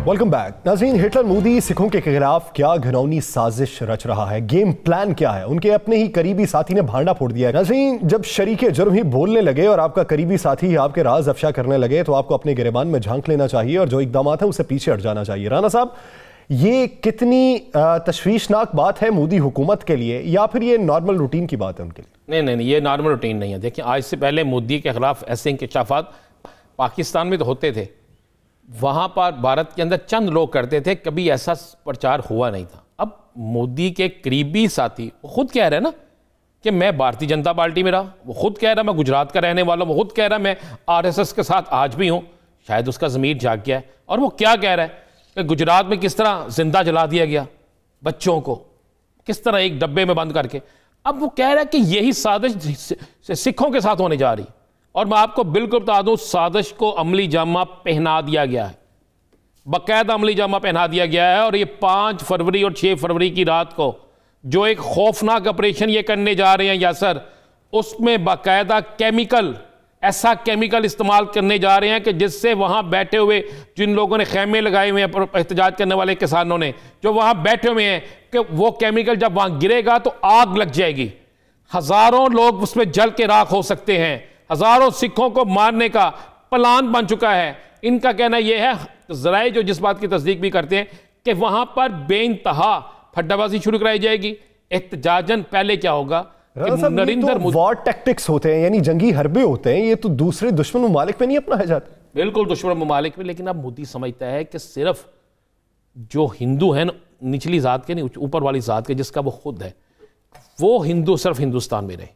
Welcome back. नाज़रीन, हिटलर मोदी सिखों के खिलाफ क्या घिनौनी साजिश रच रहा है, गेम प्लान क्या है? उनके अपने ही करीबी साथी ने भांडा फोड़ दिया है। नाज़रीन, जब शरीके जुर्म ही बोलने लगे और आपका करीबी साथी आपके राज अफशा करने लगे तो आपको अपने गिरेबान में झांक लेना चाहिए और जो इकदाम है उसे पीछे हट जाना चाहिए। राना साहब, ये कितनी तशवीशनाक बात है मोदी हुकूमत के लिए, या फिर ये नॉर्मल रूटीन की बात है उनके लिए? नहीं, ये नॉर्मल रूटीन नहीं है। देखिए, आज से पहले मोदी के खिलाफ ऐसे इंकशाफात पाकिस्तान में तो होते थे, वहाँ पर भारत के अंदर चंद लोग करते थे, कभी ऐसा प्रचार हुआ नहीं था। अब मोदी के करीबी साथी वो खुद कह रहे हैं ना कि मैं भारतीय जनता पार्टी में रहा, वो खुद कह रहा मैं गुजरात का रहने वाला हूँ, वो खुद कह रहा मैं आरएसएस के साथ आज भी हूँ। शायद उसका ज़मीर जाग गया है। और वो क्या कह रहा है कि गुजरात में किस तरह जिंदा जला दिया गया बच्चों को, किस तरह एक डब्बे में बंद करके। अब वो कह रहा है कि यही साजिश सिखों के साथ होने जा रही। और मैं आपको बिल्कुल बता दूं, साजिश को अमली जामा पहना दिया गया है, बाकायदा अमली जामा पहना दिया गया है। और ये 5 फरवरी और 6 फरवरी की रात को जो एक खौफनाक ऑपरेशन ये करने जा रहे हैं यासर, उसमें बाकायदा केमिकल, ऐसा केमिकल इस्तेमाल करने जा रहे हैं कि जिससे वहां बैठे हुए जिन लोगों ने खेमे लगाए हुए हैं, एहतजाज करने वाले किसानों ने जो वहां बैठे हुए हैं, कि वो केमिकल जब वहां गिरेगा तो आग लग जाएगी, हजारों लोग उसमें जल के राख हो सकते हैं, हजारों सिखों को मारने का प्लान बन चुका है। इनका कहना यह है, जराए जो जिस बात की तस्दीक भी करते हैं, कि वहां पर बेइंतहा फड्डाबाजी शुरू कराई जाएगी। एहतजाजन पहले क्या होगा, नरेंद्र मोदी वॉर टैक्टिक्स होते हैं, यानी जंगी हरबे होते हैं, ये तो दूसरे दुश्मन ममालिक में नहीं अपनाए जाते। बिल्कुल दुश्मन ममालिक में, लेकिन अब मोदी समझता है कि सिर्फ जो हिंदू है निचली जात के, नहीं ऊपर वाली जात के, जिसका वो खुद है, वो हिंदू सिर्फ हिंदुस्तान में रहे।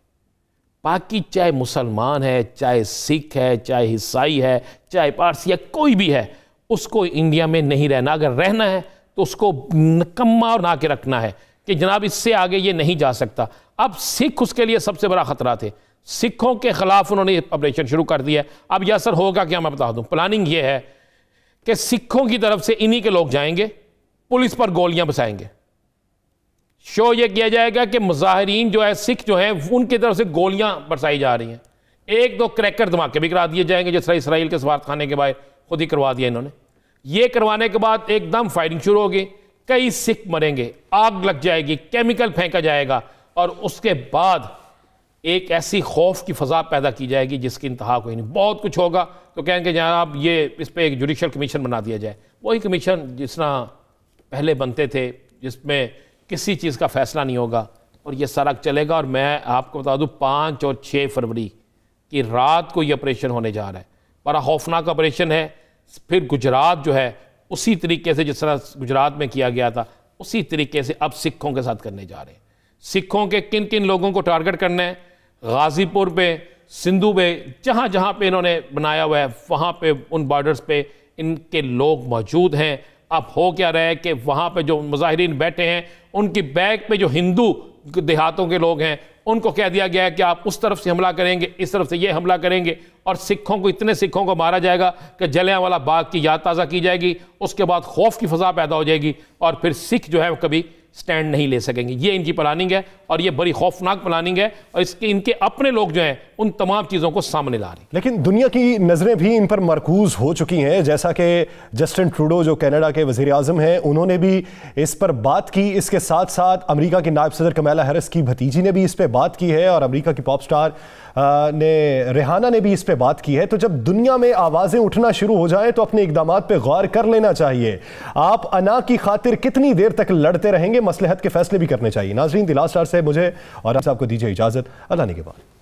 बाकी चाहे मुसलमान है, चाहे सिख है, चाहे ईसाई है, चाहे पारसी है, कोई भी है, उसको इंडिया में नहीं रहना। अगर रहना है तो उसको निकम्मा और ना के रखना है कि जनाब इससे आगे ये नहीं जा सकता। अब सिख उसके लिए सबसे बड़ा खतरा थे। सिखों के खिलाफ उन्होंने ऑपरेशन शुरू कर दिया है। अब यह असर होगा क्या, मैं बता दूं। प्लानिंग ये है कि सिखों की तरफ से इन्हीं के लोग जाएंगे, पुलिस पर गोलियां बरसाएंगे। शो ये किया जाएगा कि मुजाहिरीन जो है, सिख जो है, उनकी तरफ से गोलियां बरसाई जा रही हैं। 1-2 क्रैकर धमाके भी करा दिए जाएंगे, जिस तरह इसराइल के सफारतखाने के बाहर खुद ही करवा दिया इन्होंने। ये करवाने के बाद एकदम फायरिंग शुरू होगी, कई सिख मरेंगे, आग लग जाएगी, केमिकल फेंका जाएगा, और उसके बाद एक ऐसी खौफ की फजा पैदा की जाएगी जिसकी इंतहा कोई नहीं। बहुत कुछ होगा तो कहेंगे जनाब ये इस पर एक जुडिशल कमीशन बना दिया जाए। वही कमीशन जिस तरह पहले बनते थे, जिसमें किसी चीज़ का फैसला नहीं होगा और ये सारा चलेगा। और मैं आपको बता दूं, 5 और 6 फरवरी की रात को ये ऑपरेशन होने जा रहा है। बड़ा खौफनाक ऑपरेशन है। फिर गुजरात जो है, उसी तरीके से जिस तरह गुजरात में किया गया था, उसी तरीके से अब सिखों के साथ करने जा रहे हैं। सिखों के किन किन लोगों को टारगेट करना है, गाजीपुर पे, सिंधु पे, जहाँ जहाँ पे इन्होंने बनाया हुआ है, वहाँ पे उन बॉर्डर्स पे इनके लोग मौजूद हैं। अब हो क्या रहा है कि वहाँ पे जो मुजाहिरीन बैठे हैं उनकी बैक पे जो हिंदू देहातों के लोग हैं उनको कह दिया गया है कि आप उस तरफ से हमला करेंगे, इस तरफ से ये हमला करेंगे, और सिखों को, इतने सिखों को मारा जाएगा कि जलियांवाला बाग की याद ताज़ा की जाएगी। उसके बाद खौफ की फ़ज़ा पैदा हो जाएगी और फिर सिख जो है वो कभी स्टैंड नहीं ले सकेंगे। ये इनकी प्लानिंग है और ये बड़ी खौफनाक प्लानिंग है, और इसके इनके अपने लोग जो हैं उन तमाम चीज़ों को सामने ला रहे हैं। लेकिन दुनिया की नज़रें भी इन पर मरकूज हो चुकी हैं, जैसा कि जस्टिन ट्रूडो जो कनाडा के वज़ीर आज़म हैं उन्होंने भी इस पर बात की। इसके साथ साथ अमेरिका की नायब सदर कमला हैरिस की भतीजी ने भी इस पर बात की है, और अमेरिका की पॉप स्टार रिहाना ने भी इस पर बात की है। तो जब दुनिया में आवाज़ें उठना शुरू हो जाएं तो अपने इक़दामात पर गौर कर लेना चाहिए। आप अना की खातिर कितनी देर तक लड़ते रहेंगे, मसलहत के फैसले भी करने चाहिए। नाज़रीन, द लास्ट आवर से मुझे और आप सबको दीजिए इजाज़त। अल्लाह ने के बाद।